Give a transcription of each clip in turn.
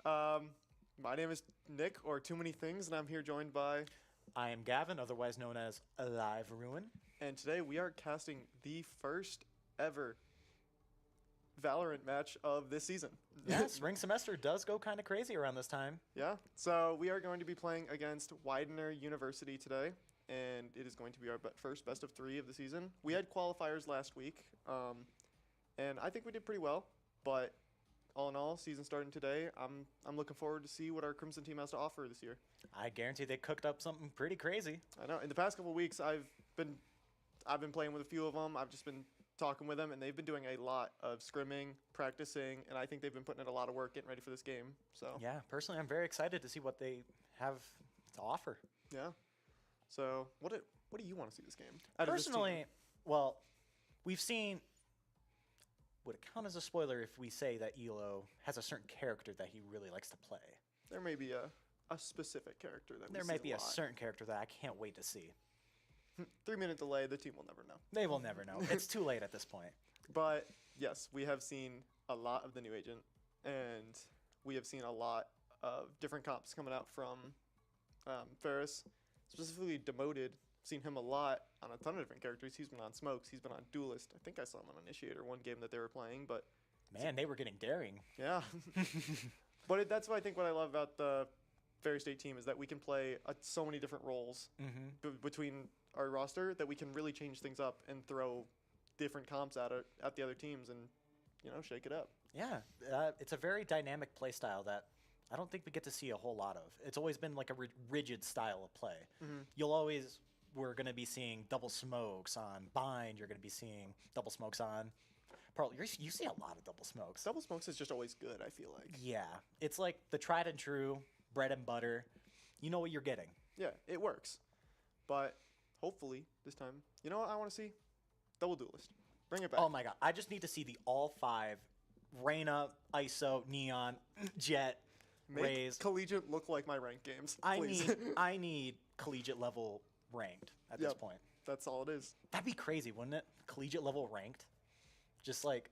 My name is Nick, or Too Many Things, and I'm here joined by... I am Gavin, otherwise known as Alive Ruin. And today we are casting the first ever Valorant match of this season. Yeah, spring semester does go kind of crazy around this time. Yeah, so we are going to be playing against Widener University today, and it is going to be our first best of 3 of the season. We had qualifiers last week, and I think we did pretty well, but all in all, season starting today, I'm looking forward to see what our Crimson team has to offer this year. I guarantee they cooked up something pretty crazy. I know. In the past couple of weeks, I've been playing with a few of them. I've just been talking with them, and they've been doing a lot of scrimming, practicing, and I think they've been putting in a lot of work getting ready for this game. So yeah, personally, I'm very excited to see what they have to offer. Yeah. So what do you want to see this game? Personally, well, we've seen. Would it count as a spoiler if we say that Elo has a certain character that he really likes to play? There may be a specific character that we there see might be a lot. certain character that I can't wait to see. 3-minute delay, the team will never know. They will never know. It's too late at this point. But yes, we have seen a lot of the new agent, and we have seen a lot of different comps coming out from Ferris, specifically Demoted. Seen him a lot on a ton of different characters. He's been on Smokes. He's been on Duelist. I think I saw him on Initiator one game that they were playing. But man, they were getting daring. Yeah. But that's what I love about the Ferris State team is that we can play so many different roles between our roster that we can really change things up and throw different comps at the other teams and shake it up. Yeah, it's a very dynamic play style that I don't think we get to see a whole lot of. It's always been like a rigid style of play. We're going to be seeing double smokes on Bind. You're going to be seeing double smokes on Pearl. You see a lot of double smokes. Double smokes is just always good, I feel like. Yeah. It's like the tried and true bread and butter. You know what you're getting. Yeah, it works. But hopefully this time, you know what I want to see? Double Duelist. Bring it back. Oh my god. I just need to see the all 5 Reyna, ISO, Neon, Jet, Make Raze. Collegiate look like my ranked games, please. I need collegiate level ranked at this point. That's all it is. That'd be crazy, wouldn't it? Collegiate level ranked. Just like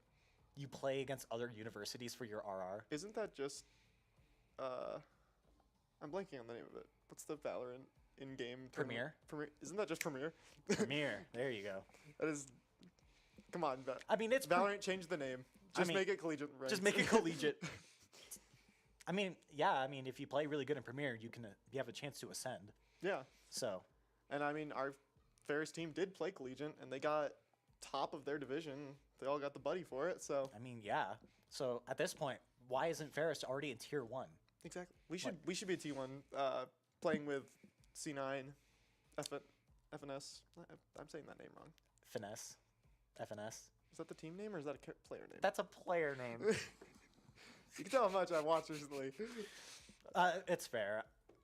you play against other universities for your RR. Isn't that just I'm blanking on the name of it. What's the Valorant in-game Premier? Premier? Isn't that just Premier? Premier. There you go. That is. Come on, I mean, it's Valorant. Change the name. Just make it collegiate ranked. Just make it collegiate. I mean, yeah. I mean, if you play really good in Premier, you have a chance to ascend. Yeah. So. And I mean, our Ferris team did play collegiate, and they got top of their division. They all got the buddy for it. So. I mean, yeah. So at this point, why isn't Ferris already in Tier 1? Exactly. We should be a T1 playing with C9, FNS. I'm saying that name wrong. Finesse. FNS. Is that the team name or is that a player name? That's a player name. You can tell how much I've watched recently. It's fair.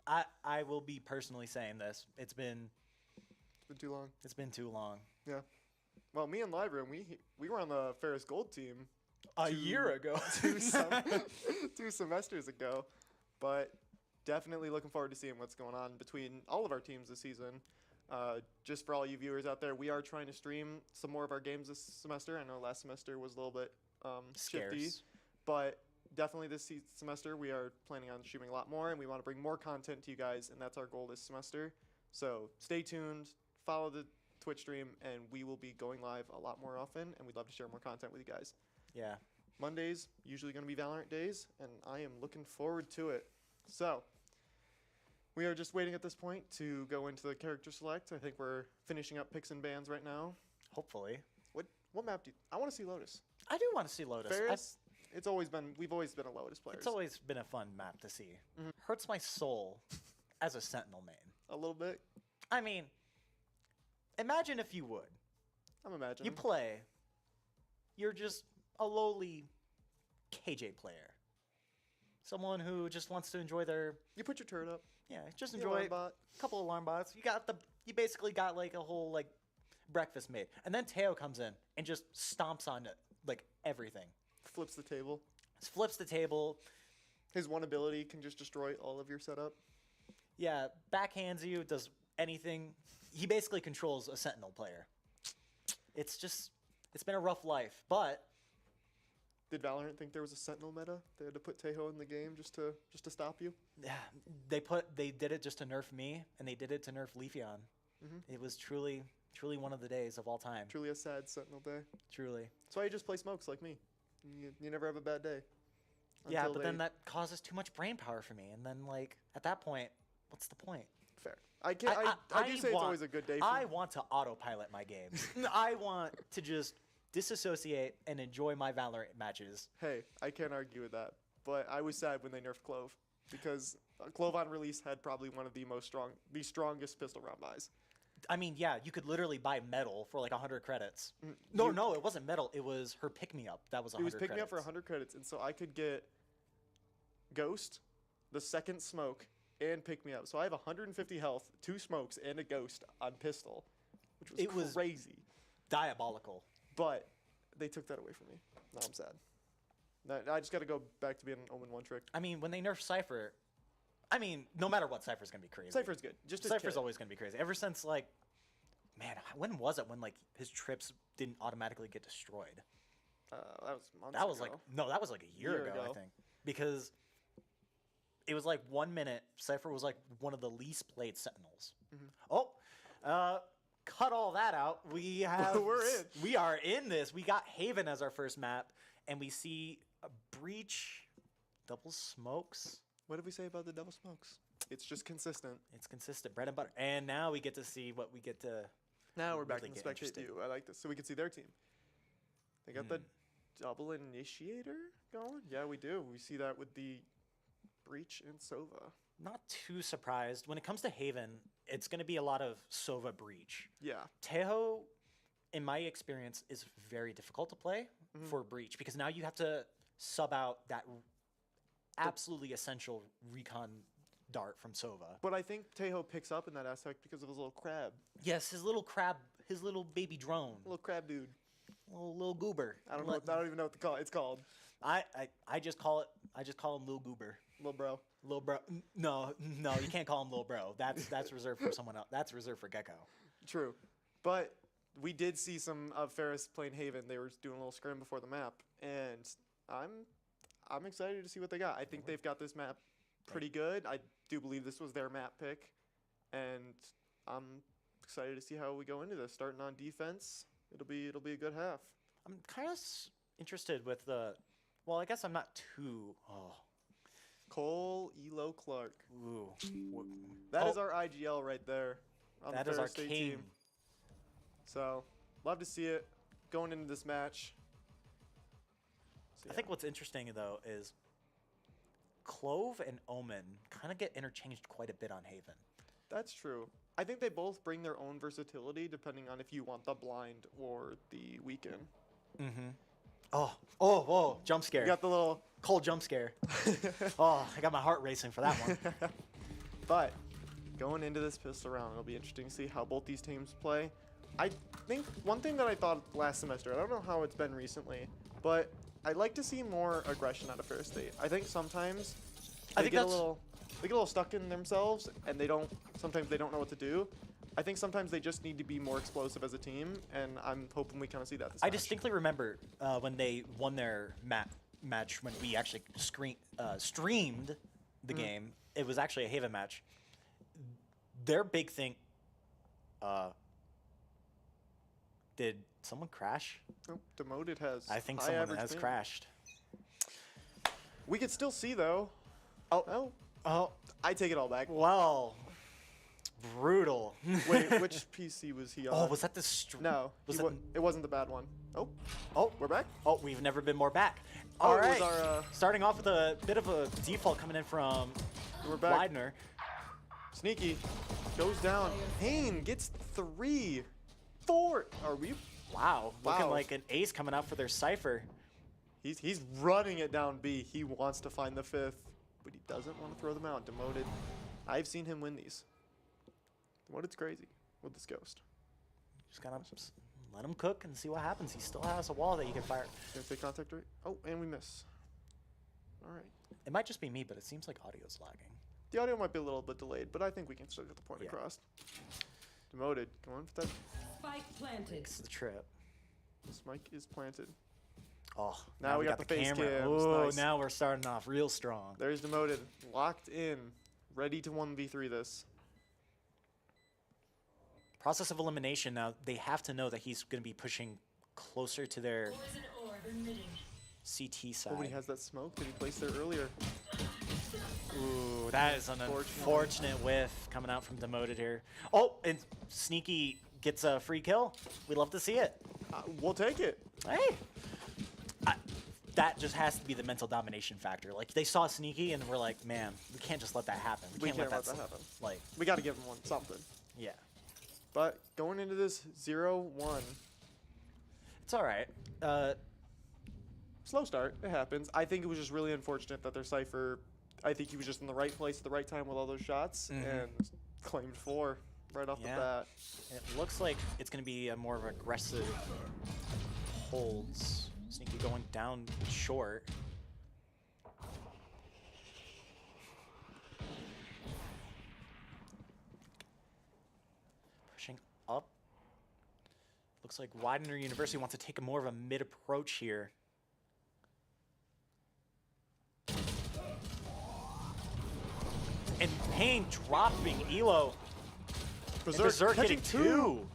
I will be personally saying this. It's been too long. It's been too long. Yeah. Well, me and Liveroom, we were on the Ferris Gold team a year ago, 2 semesters ago, but definitely looking forward to seeing what's going on between all of our teams this season. Just for all you viewers out there, we are trying to stream some more of our games this semester. I know last semester was a little bit shifty, but definitely this semester we are planning on streaming a lot more, and we want to bring more content to you guys, and that's our goal this semester. So stay tuned, follow the Twitch stream, and we will be going live a lot more often, and we'd love to share more content with you guys. Yeah. Mondays, usually going to be Valorant days, and I am looking forward to it. So we are just waiting at this point to go into the character select. I think we're finishing up picks and bans right now. Hopefully. What map do you... I want to see Lotus. I do want to see Lotus. Ferris, we've always been a Lotus player. It's always been a fun map to see. Hurts my soul as a Sentinel main. A little bit. I mean, imagine if you would. I'm imagining. You play. You're just a lowly KJ player. Someone who just wants to enjoy their... You put your turret up. Yeah, just enjoy a couple alarm bots. You basically got like a whole breakfast made. And then Teo comes in and just stomps on everything. Flips the table. Flips the table. His one ability can just destroy all of your setup. Yeah, backhands you, does anything. He basically controls a Sentinel player. It's been a rough life, but Did Valorant think there was a Sentinel meta? They had to put Tejo in the game just to stop you. Yeah, they did it just to nerf me, and they did it to nerf Leafeon. It was truly one of the days of all time. Truly a sad Sentinel day. Truly. That's why you just play smokes like me. You never have a bad day. Yeah, but then that causes too much brain power for me, and then like at that point, what's the point? Fair. I do say it's always a good day. I want to autopilot my games. I want to just disassociate and enjoy my Valorant matches. Hey, I can't argue with that. But I was sad when they nerfed Clove because Clove on release had probably one of the strongest pistol round buys. I mean, yeah, you could literally buy metal for like 100 credits. No, it wasn't metal. It was her pick-me-up. That was 100 credits. It was pick-me-up for 100 credits, and so I could get Ghost, the second smoke, and pick-me-up. So I have 150 health, 2 smokes, and a Ghost on pistol, which was crazy. Diabolical. But they took that away from me. Now I'm sad. I just got to go back to being an Omen 1 trick. I mean, when they nerf Cypher, I mean, no matter what, Cypher's going to be crazy. Cypher's good. Cypher's always going to be crazy. Ever since, like, man, when was it when, like, his trips didn't automatically get destroyed? That was months That was ago. that was like a year ago, I think. Because it was like 1 minute, Cypher was like one of the least played Sentinels. Cut all that out. We have We're in. We are in this. We got Haven as our first map, and we see a Breach, double smokes. What did we say about the double smokes? It's just consistent. It's consistent, bread and butter. And now we get to see what we get to. Now we're back really in the get spectate interested. view. I like this. So we can see their team. They got the double initiator going. Yeah, we do. We see that with the Breach and Sova. Not too surprised. When it comes to Haven, it's going to be a lot of Sova Breach. Yeah. Tejo, in my experience, is very difficult to play for Breach because now you have to sub out that absolutely essential recon dart from Sova. But I think Tejo picks up in that aspect because of his little crab. Yes, his little crab, his little baby drone. Little crab dude. Little goober. I don't even know what it's called. I just call him Lil Goober. Little bro. Lil bro. No, you can't call him Lil Bro. That's reserved for someone else. That's reserved for Gecko. True. But we did see some of Ferris playing Haven. They were doing a little scrim before the map, and I'm excited to see what they got. I think they've got this map pretty good. I do believe this was their map pick, and I'm excited to see how we go into this. Starting on defense, it'll be a good half. I'm kind of interested with the. Well, I guess I'm not too. Cole, Elo, Clark. Ooh. That is our IGL right there. On That the is our Ferris State king. team. So, love to see it going into this match. So, I think what's interesting though is Clove and Omen kind of get interchanged quite a bit on Haven. That's true. I think they both bring their own versatility depending on if you want the blind or the weaken. Whoa, jump scare. You got the little cold jump scare. I got my heart racing for that one. But going into this pistol round, it'll be interesting to see how both these teams play. I think one thing that I thought last semester, I don't know how it's been recently, but I'd like to see more aggression out of Ferris State. I think sometimes they get a little stuck in themselves, and sometimes they don't know what to do. I think sometimes they just need to be more explosive as a team, and I'm hoping we kind of see that this I match. distinctly remember when they won their match when we actually streamed the game. It was actually a Haven match. Their big thing. Did someone crash? Oh, Demoted has. I think high someone average has ping. crashed. We could still see though. Oh. I take it all back. Well, brutal. Wait, which PC was he on? Oh, was that the No, it wasn't the bad one. Oh, we're back. Oh, we've never been more back. Oh, All it was right. our, Starting off with a bit of a default coming in from We're back. Widener. Sneaky goes down. Hain gets 3, 4. Are we? Wow, looking Wow. like an ace coming out for their Cypher. He's running it down B. He wants to find the 5th, but he doesn't want to throw them out. Demoted. I've seen him win these. Demoted's crazy with this Ghost. Just gotta let him cook and see what happens. He still has a wall that you can fire. Gonna take contact right. Oh, and we miss. All right. It might just be me, but it seems like audio's lagging. The audio might be a little bit delayed, but I think we can still get the point Yeah. across. Demoted. Come on for that. Spike planted. It's the trip. This mic is planted. Oh, Now we got the face camera. cams. Oh, Nice. now we're starting off real strong. There's Demoted, locked in, ready to 1v3 this. Process of elimination now, they have to know that he's going to be pushing closer to their CT side. Oh, but he has that smoke that he placed there earlier. Ooh, that is an unfortunate whiff coming out from Demoted here. Oh, and Sneaky gets a free kill. We love to see it. We'll take it. Hey. That just has to be the mental domination factor. Like, they saw Sneaky and we're like, man, we can't just let that happen. We can't let that happen. Like, we got to give him something. Yeah. But going into this 0-1. It's all right. Slow start. It happens. I think it was just really unfortunate that their Cypher, I think he was just in the right place at the right time with all those shots and claimed 4 right off the bat. It looks like it's going to be a more of aggressive holds. Sneaky going down short. Pushing up. Looks like Widener University wants to take a more of a mid approach here. And Payne dropping Elo. Berserk catching hitting 2.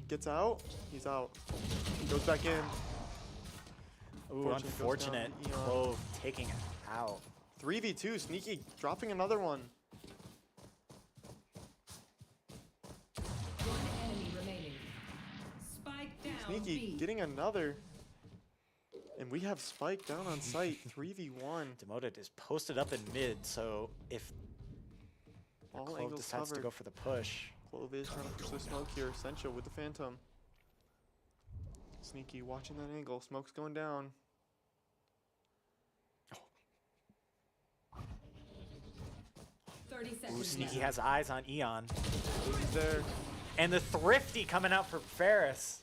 Gets out. He's out. He goes back in. Ooh, unfortunate. Clove taking it out. 3v2. Sneaky dropping another one. One enemy remaining. Spike down. Sneaky B. getting another. And we have Spike down on site. 3v1. Demoted is posted up in mid, so if All Clove angles decides covered. to go for the push. Clove is trying to push the smoke here. Sencho with the Phantom. Sneaky watching that angle. Smoke's going down. 30 Ooh, seconds Sneaky left. has eyes on Eon. He's there. And the Thrifty coming out for Ferris.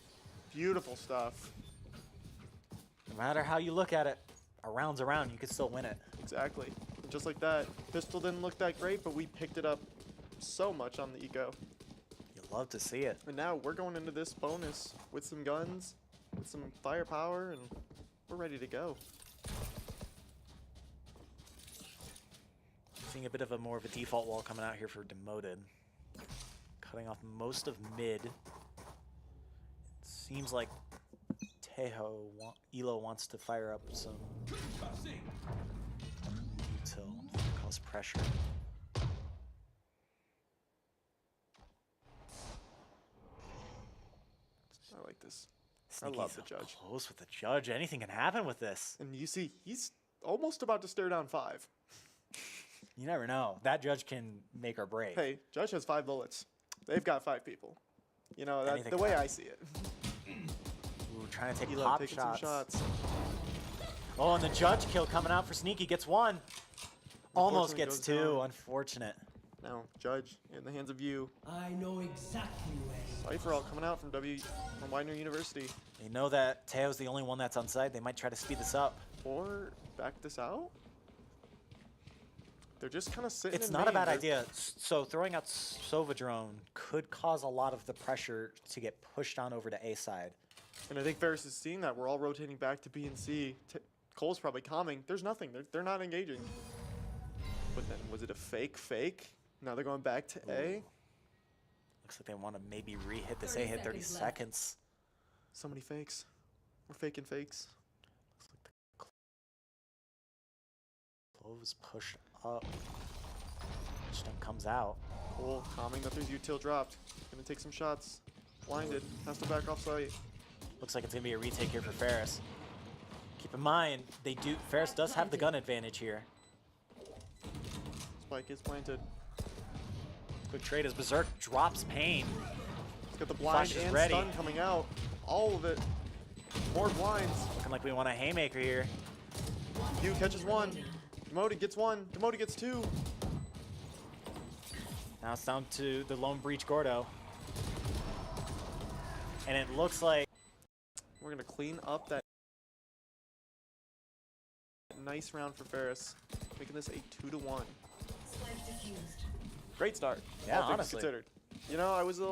Beautiful stuff. No matter how you look at it, a round's a round, you can still win it. Exactly. And just like that. Pistol didn't look that great, but we picked it up so much on the eco. You love to see it. And now we're going into this bonus with some guns, with some firepower, and we're ready to go. Seeing a bit of a more of a default wall coming out here for Demoted. Cutting off most of mid. Seems like Elo wants to fire up some util, cause pressure. I like this. Sneaky's I love the judge. Close with the judge. Anything can happen with this. And you see, he's almost about to stare down 5. You never know. That judge can make or break. Hey, judge has 5 bullets. They've got 5 people. You know, that's Anything the can way happen. I see it. Ooh, trying to take Elo pop taking shots. some shots. Oh, and the judge kill coming out for Sneaky. Gets 1. Almost Unfortunately gets goes 2. down. Unfortunate. Now, judge in the hands of you. I know exactly where. Cypher all coming out from Widener University. They know that Teo's the only one that's on site. They might try to speed this up. Or back this out? They're just kind of sitting It's in not a main. bad They're- idea. So throwing out Sovadrone could cause a lot of the pressure to get pushed on over to A side. And I think Ferris is seeing that. We're all rotating back to B and C. Cole's probably calming. There's nothing. They're not engaging. But then, was it a fake? Now they're going back to A. Looks like they want to maybe re-hit this 30 A hit 30 seconds left. seconds. So many fakes. We're faking fakes. Clove is pushed up. Stun comes out. Cole calming that there's util dropped. Gonna take some shots. Blinded. Has to back off site. Looks like it's gonna be a retake here for Ferris. Keep in mind, Ferris does have the gun advantage here. Spike is planted. Quick trade as Berserk drops Payne. He's got the blind Flash is and ready. stun coming out. All of it. More blinds. Looking like we want a haymaker here. Q catches 1. Demoted gets 1. Demoted gets 2. Now it's down to the lone breach Gordo. And it looks like We're gonna clean up that nice round for Ferris, making this a 2-1. Spike diffused. Great start. Yeah, all things honestly. considered. You know, I'm always a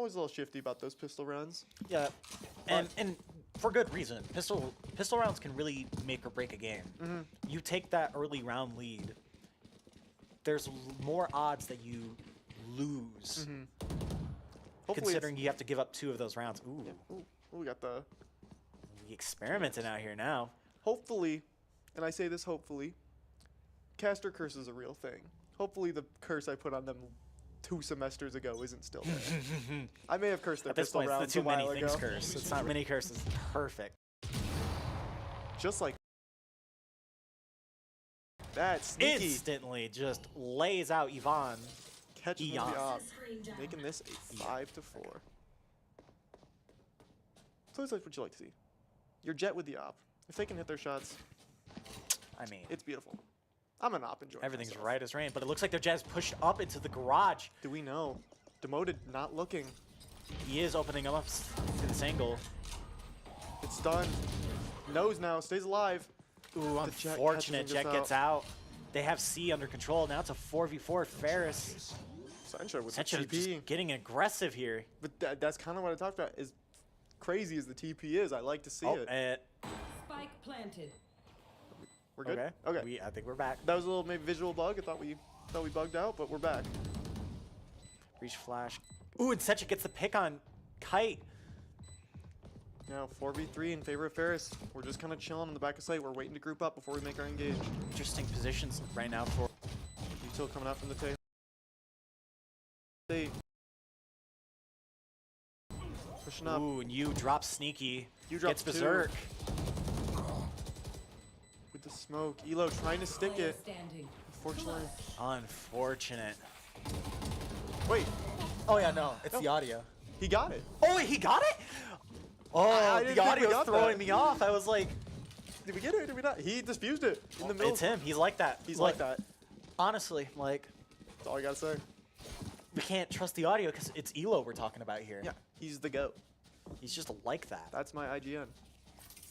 little shifty about those pistol runs. yeah. And for good reason. Pistol rounds can really make or break a game. You take that early round lead, there's more odds that you lose. Considering you have to give up 2 of those rounds. Ooh. Yeah. Ooh, we got the... We experimenting out here now. Hopefully, and I say this hopefully, caster curse is a real thing. Hopefully the curse I put on them 2 semesters ago isn't still there. I may have cursed their At this pistol point, rounds it's the a too many while things ago. curse. It's not many curses. Perfect. Just like that, sneaky. Instantly just lays out Yvonne. Catching the Eon. op, making this a 5-4. So it's like what you like to see. Your Jet with the op. If they can hit their shots, I mean, it's beautiful. I'm an op enjoyer. everything's myself. right as rain, but it looks like their Jazz pushed up into the garage. Do we know? Demoted, not looking. He is opening him up to this angle. It's done. Knows now, stays alive. Ooh, The Jet unfortunate. catches and Jet gets out. They have C under control. Now it's a 4v4. Ferris. Sencha with the Sencha TP. just getting aggressive here. But that's kind of what I talked about. As crazy as the TP is, I like to see it. Spike planted. We're good? Okay. Okay. I think we're back. That was a little maybe visual bug. I thought we bugged out, but we're back. Reach flash. Ooh, and Sencha gets the pick on Kite. Now 4v3 in favor of Ferris. We're just kind of chilling on the back of site. We're waiting to group up before we make our engage. Interesting positions right now for Util coming out from the tail. They pushing up. Ooh, and you drop sneaky. You drop Gets 2. berserk. With the smoke. Elo trying to stick Player it. standing. Unfortunately. Unfortunate. Wait, Oh yeah, no, it's the audio. he got it. Oh, wait, he got it? Oh, I didn't the think we audio's got throwing that. me off. I was like, Did we get it or did we not? He diffused it in the middle. it's him. He's like that. He's like that. Honestly, like, That's all I gotta say. we can't trust the audio because it's Elo we're talking about here. Yeah, he's the GOAT. He's just like that. That's my IGN.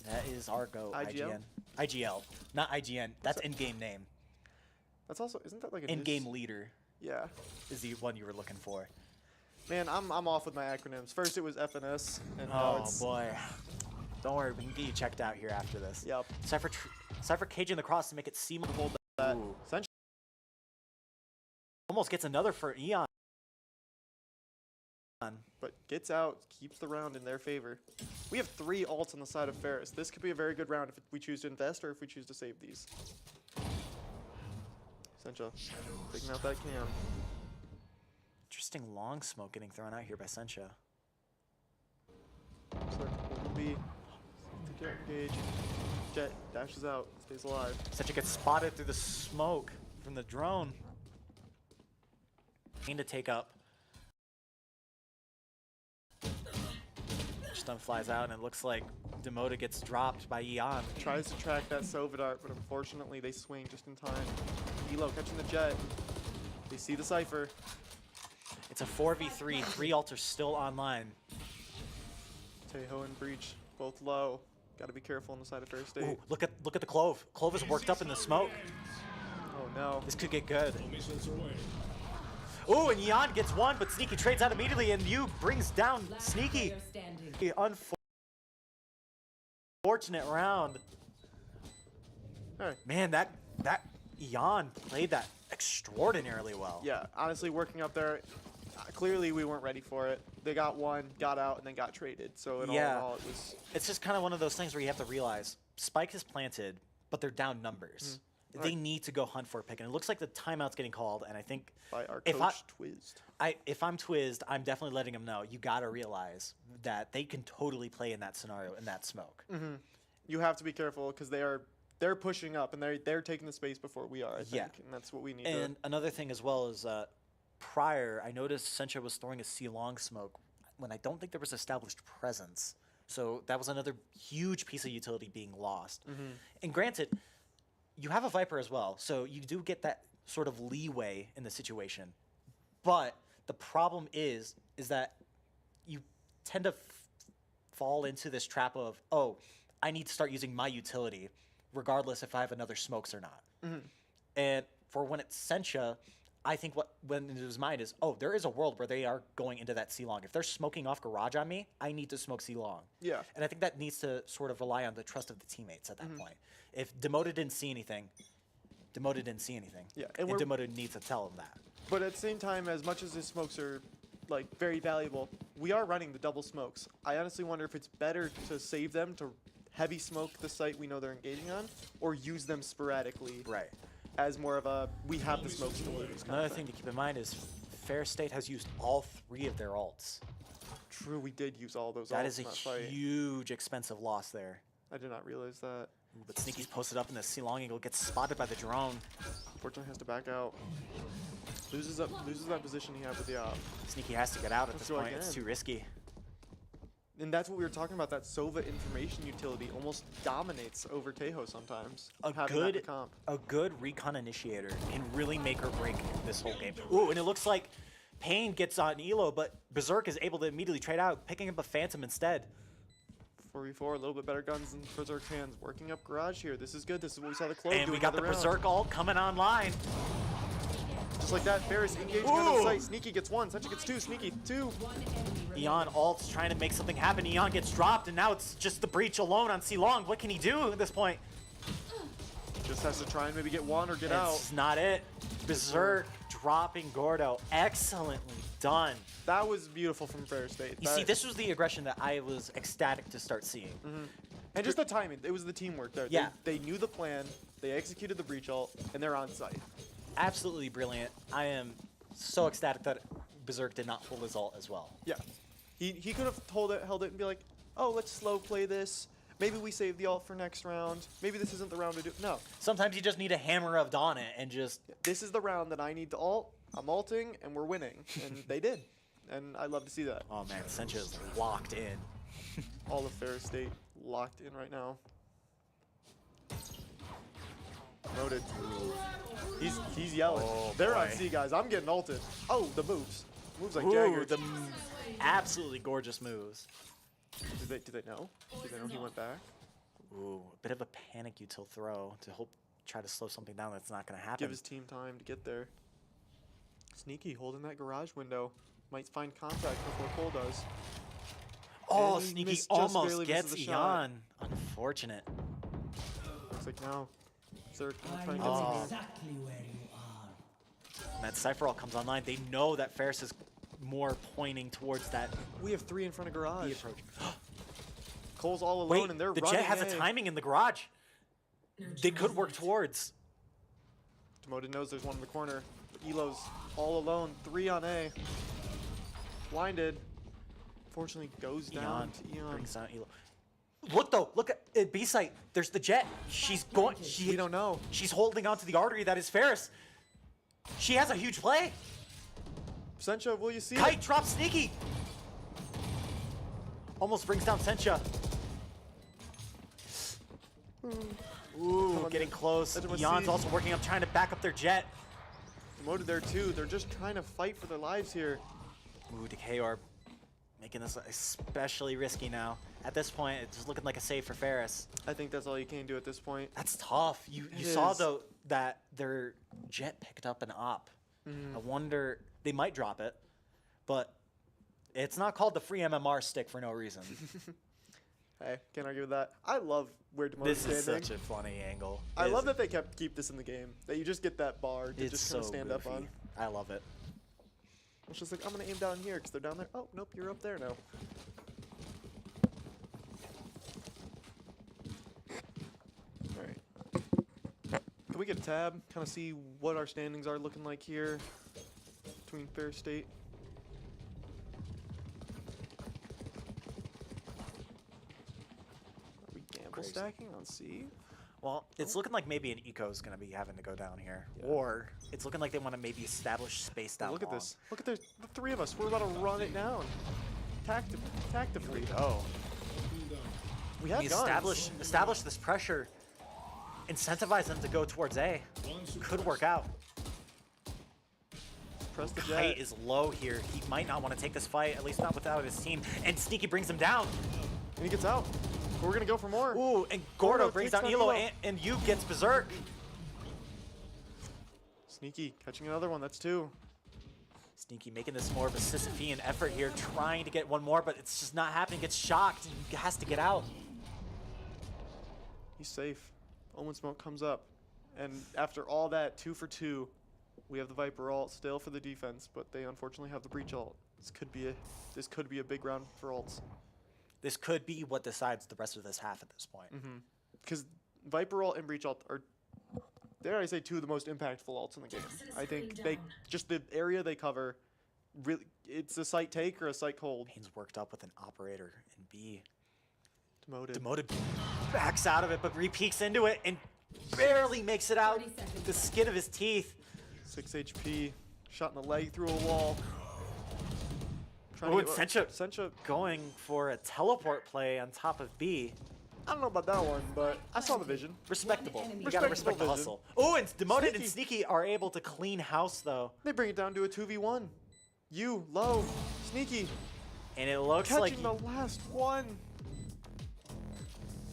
That is our go. IGL? IGL, not IGN. That's in-game name. That's also, isn't that like a In-game leader Yeah. is the one you were looking for. Man, I'm off with my acronyms. First it was FNS, and now Oh it's boy. Don't worry, we can get you checked out here after this. Yep. Cypher caging the cross to make it seem that. Ooh. Essentially, Almost gets another for Eon. but gets out, keeps the round in their favor. We have 3 ults on the side of Ferris. This could be a very good round if we choose to invest or if we choose to save these. Sencha, taking out that cam. Interesting long smoke getting thrown out here by Sencha. Looks like it will be to get engaged. Jet dashes out, stays alive. Sencha gets spotted through the smoke from the drone. Need to take up. Stun flies out, and it looks like Demota gets dropped by Eon. Tries to track that Sova dart, but unfortunately they swing just in time. Elo catching the Jet. They see the Cypher. It's a 4v3. 3 altars still online. Teho and Breach both low. Gotta be careful on the side of Fair State. Ooh, look at the Clove. Clove is worked up in the smoke. Oh no. This could get good. Ooh, and Eon gets one, but Sneaky trades out immediately, and Mew brings down Last Sneaky. player standing. Unfortunate round. Alright. Man, that Eon played that extraordinarily well. Yeah, honestly, working up there, clearly we weren't ready for it. They got one, got out, and then got traded. So in all, it was... It's just kind of one of those things where you have to realize Spike is planted, but they're down numbers. They need to go hunt for a pick, and it looks like the timeout's getting called. And I think By our if coach, Twizzed. if I'm Twizzed, I'm definitely letting them know. You got to realize that they can totally play in that scenario, in that smoke. You have to be careful because they're pushing up and they're taking the space before we are. I think, Yeah. and that's what we need. And another thing as well is prior, I noticed Sencha was throwing a C-long smoke when I don't think there was established presence. So that was another huge piece of utility being lost. And granted, you have a Viper as well, so you do get that sort of leeway in the situation. But the problem is that you tend to fall into this trap of, oh, I need to start using my utility, regardless if I have another smokes or not. And for when it's Sencha, I think what went into his mind is, oh, there is a world where they are going into that C-Long. If they're smoking off garage on me, I need to smoke C-Long. Yeah. And I think that needs to sort of rely on the trust of the teammates at that point. If Demoted didn't see anything, Demoted didn't see anything. Yeah, And and Demoted needs to tell him that. But at the same time, as much as his smokes are like very valuable, we are running the double smokes. I honestly wonder if it's better to save them to heavy smoke the site we know they're engaging on, or use them sporadically Right. as more of a we have the smokes to lose. Another thing to keep in mind is Ferris State has used all 3 of their ults. True, we did use all those. That ults is a in that fight. huge expensive loss there. I did not realize that. Ooh, but Sneaky's posted up in the C-Long angle, gets spotted by the drone. Unfortunately, has to back out. Loses that position he had with the op. Sneaky has to get out at this do point. It's again. too risky. And that's what we were talking about. That Sova information utility almost dominates over Tejo sometimes. A having that in the good, comp. a good recon initiator can really make or break this whole game. Ooh, and it looks like Pain gets on Elo, but Berserk is able to immediately trade out, picking up a Phantom instead. 4v4, a little bit better guns than Berserk's hands. Working up garage here. This is good. This is what we saw the Clove And do we got the another round. Berserk ult coming online. Just like that, Ferris engaging on the site. Sneaky gets 1, Sencha gets 2, Sneaky 2. Eon ult's trying to make something happen. Eon gets dropped, and now it's just the breach alone on C-Long. What can he do at this point? Just has to try and maybe get 1 or get out. It's not it. Berserk dropping Gordo. Excellently done. That was beautiful from Ferris State. You see, this was the aggression that I was ecstatic to start seeing. And just the timing. It was the teamwork there. Yeah. They knew the plan. They executed the breach ult, and they're on site. Absolutely brilliant. I am so ecstatic that Berserk did not hold his ult as well. Yeah. He could have held it and be like, oh, let's slow play this. Maybe we save the ult for next round. Maybe this isn't the round to do. No. Sometimes you just need a hammer of Dawn it and just... This is the round that I need to ult. I'm ulting, and we're winning. And they did. And I love to see that. Oh man, Sencha is locked in. All of Ferris State locked in right now. Noted. He's yelling. Oh, They're on boy. C, guys. I'm getting ulted. Oh, the moves. Moves like Ooh, Jagger. the absolutely gorgeous moves. Did they know? Did they know he went back? Ooh, a bit of a panic util throw to try to slow something down that's not going to happen. Give his team time to get there. Sneaky holding that garage window. Might find contact before Cole does. Oh, And he Sneaky just almost barely gets misses the shot. Eon. Unfortunate. Looks like now. Zerk gonna I try and know get some Oh. here. exactly where you are. And that Cypher all comes online. They know that Ferris is more pointing towards that We have 3 in front of garage. B approach. Cole's all alone Wait, and they're the running. Jet has a A. timing in the garage. They could work towards. Demoted knows there's one in the corner. But Elo's all alone. 3 on A. Blinded. Fortunately goes down Eon to Eon. brings down Elo. Look though, look at B site. There's the Jet. She's going. We don't know. She's holding onto the artery that is Ferris. She has a huge play. Sencha, will you see Kite it? drops Sneaky. Almost brings down Sencha. Ooh, on, getting dude. close. That's what Eon's see. also working up, trying to back up their Jet. Demoted there too. They're just trying to fight for their lives here. Ooh, Decay Orb. Making this especially risky now. At this point, it's just looking like a save for Ferris. I think that's all you can do at this point. That's tough. You It saw is. though that their Jet picked up an op. I wonder, they might drop it, but it's not called the free MMR stick for no reason. Hey, can't argue with that. I love where Demoded's This is standing. such a funny angle. I It love is- that they keep this in the game. That you just get that bar to It's just so kind of stand up goofy. on. I love it. It's just like, I'm going to aim down here because they're down there. Oh, nope, you're up there now. Alright. Can we get a tab? Kind of see what our standings are looking like here between Ferris State. Are we gamble Crazy. stacking on C? Well, it's looking like maybe an Eco is going to be having to go down here. Yeah. Or it's looking like they want to maybe establish space down Look at long. this. Look at the 3 of us. We're about to run it down. Tactically. Oh. We have We guns. establish this pressure. Incentivize them to go towards A. Could work out. Press the Kite jet. is low here. He might not want to take this fight, at least not without his team. And Sneaky brings him down. And he gets out. But we're going to go for more. Ooh, and Gordo Gordo brings takes down down Elo, Elo. and Yu gets Berserk. Sneaky catching another one. That's 2. Sneaky making this more of a Sisyphean effort here, trying to get one more, but it's just not happening. Gets shocked and has to get out. He's safe. Omen Smoke comes up. And after all that, 2 for 2, we have the Viper ult still for the defense, but they unfortunately have the Breach ult. This could be a big round for ults. This could be what decides the rest of this half at this point. Because Viper ult and Breach ult are, dare I say, 2 of the most impactful ults in the game. I think they just the area they cover, really, it's a site take or a site hold. Payne's worked up with an operator in B. Demoted. Backs out of it, but re-peeks into it and barely makes it out. The skin of his teeth. 6 HP, shot in the leg through a wall. Oh, and Sencha going for a teleport play on top of B. I don't know about that one, but I saw the vision. Respectable. You gotta respect the hustle. Oh, and Demoted and Sneaky are able to clean house, though. They bring it down to a 2v1. You, low, Sneaky. And it looks catching like the last one.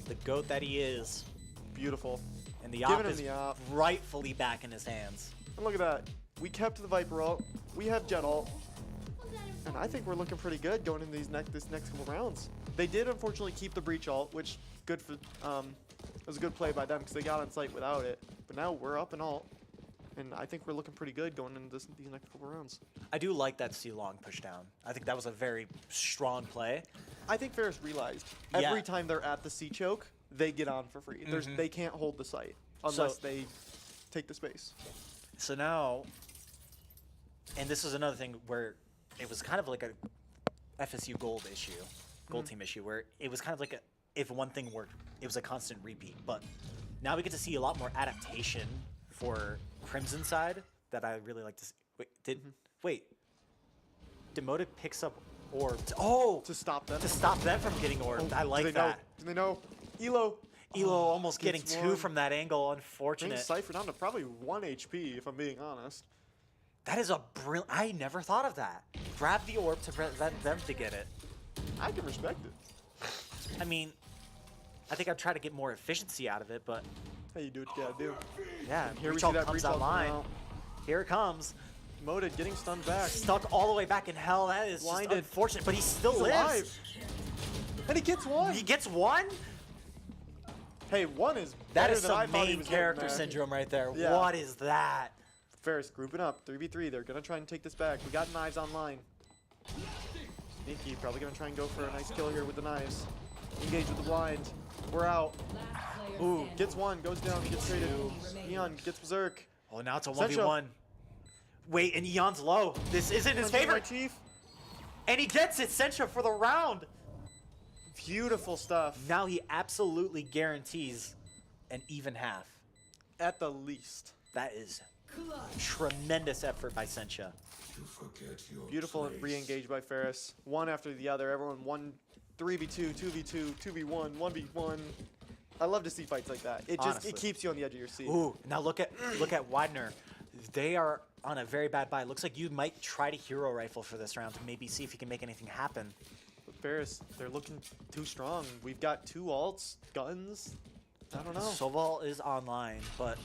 The GOAT that he is. Beautiful. And the op him is the op. rightfully back in his hands. And look at that. We kept the Viper ult. We have Jet ult. And I think we're looking pretty good going into this next couple rounds. They did unfortunately keep the Breach ult, which good for was a good play by them because they got on site without it. But now we're up in ult, and I think we're looking pretty good going into these next couple rounds. I do like that C-Long pushdown. I think that was a very strong play. I think Ferris realized every time they're at the C choke, they get on for free. They can't hold the site unless they take the space. So now, and this is another thing where it was kind of like a FSU gold issue, gold team issue, where it was kind of like if one thing worked, it was a constant repeat. But now we get to see a lot more adaptation for Crimson side that I really like to see. Wait, Demoted picks up orbs. Oh! To stop them. To stop them from getting orbed. I like that. Do they know? Elo. Elo almost getting 2 from that angle. Brings Unfortunate. Cypher down to probably 1 HP, if I'm being honest. That is a brilliant... I never thought of that. Grab the orb to prevent them to get it. I can respect it. I mean, I think I'd try to get more efficiency out of it, but... How you do what you gotta do. Yeah, Here we Breach see ult that comes Breach ult online. come out. Here it comes. Moted getting stunned back. Stuck all the way back in hell. That is just Blinded. unfortunate, but he still He's lives. alive. And he gets 1. He gets 1? Hey, 1 is That better is than I some thought he main was character getting there. syndrome right there. Yeah. What is that? Ferris grouping up, 3v3. They're gonna try and take this back. We got knives online. Sneaky probably gonna try and go for a nice kill here with the knives. Engage with the blind. We're out. Ooh, gets 1, goes down, gets traded. Neon gets berserk. Oh, now it's a Sencha. 1v1. Wait, and Eon's low. This isn't his Punching my favorite. Chief. And he gets it, Sencha, for the round. Beautiful stuff. Now he absolutely guarantees an even half. At the least. That is tremendous effort by Sencha. Beautiful re-engage by Ferris. One after the other. Everyone 3v2, 2v2, 2v1, 1v1. I love to see fights like that. It just Honestly. it keeps you on the edge of your seat. Ooh, now look at Widener. They are on a very bad buy. Looks like you might try to hero rifle for this round to maybe see if you can make anything happen. But Ferris, they're looking too strong. We've got 2 ults, guns. I don't know. Soval is online, but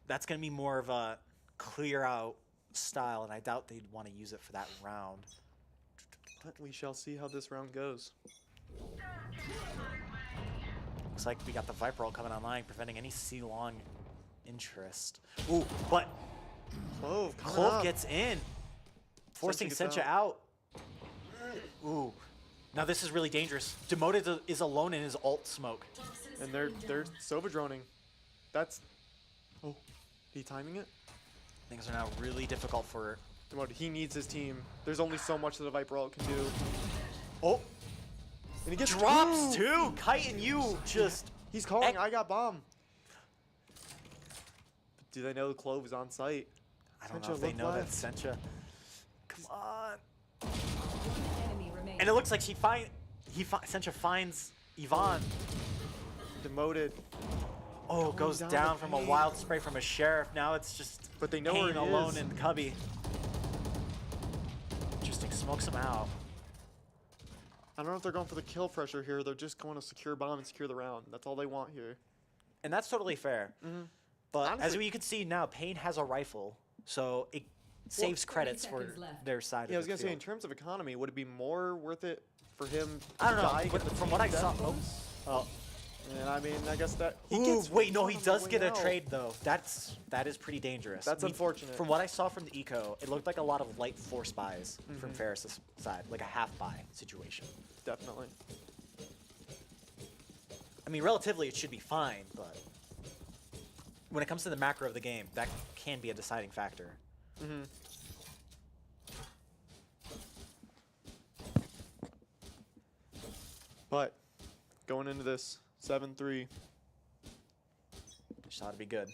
that's going to be more of a clear out style, and I doubt they'd want to use it for that round. But we shall see how this round goes. Looks like we got the Viper ult coming online, preventing any C-Long interest. Ooh, but Clove, coming Clove up. gets in, forcing gets Sencha out. Ooh, now this is really dangerous. Demoted is alone in his ult smoke. And they're Sova droning. That's... Oh, he timing it? Things are now really difficult for... Demoted, he needs his team. There's only so much that a Viper ult can do. Oh, And he gets drops 2! too. Kite and you just... He's calling, I got bomb. But do they know the Clove is on site? I don't Sencha know if they look know that left. Sencha... Come on. And it looks like Sencha finds Yvonne. Demoted. Oh, goes down down to from a Payne. wild spray from a sheriff. Now it's just But they know Payne where he alone is. in Cubby. Interesting, smokes him out. I don't know if they're going for the kill pressure here. They're just going to secure bomb and secure the round. That's all they want here. And that's totally fair. But as Honestly- you can see now, Payne has a rifle. So saves 30 credits for seconds left. their side Yeah, I of was the gonna say, in field. terms of economy, would it be more worth it for him I don't to know, die, but get the from team what I death saw... bonus? Oh, And I mean, I guess that Ooh, wait, no, one he on the does way get a out. trade, though. That is pretty dangerous. That's unfortunate. From what I saw from the eco, it looked like a lot of light force buys from Ferris' side, like a half buy situation. Definitely. I mean, relatively, it should be fine, but when it comes to the macro of the game, that can be a deciding factor. Mm-hmm. But going into this 7-3, Just thought it'd be good.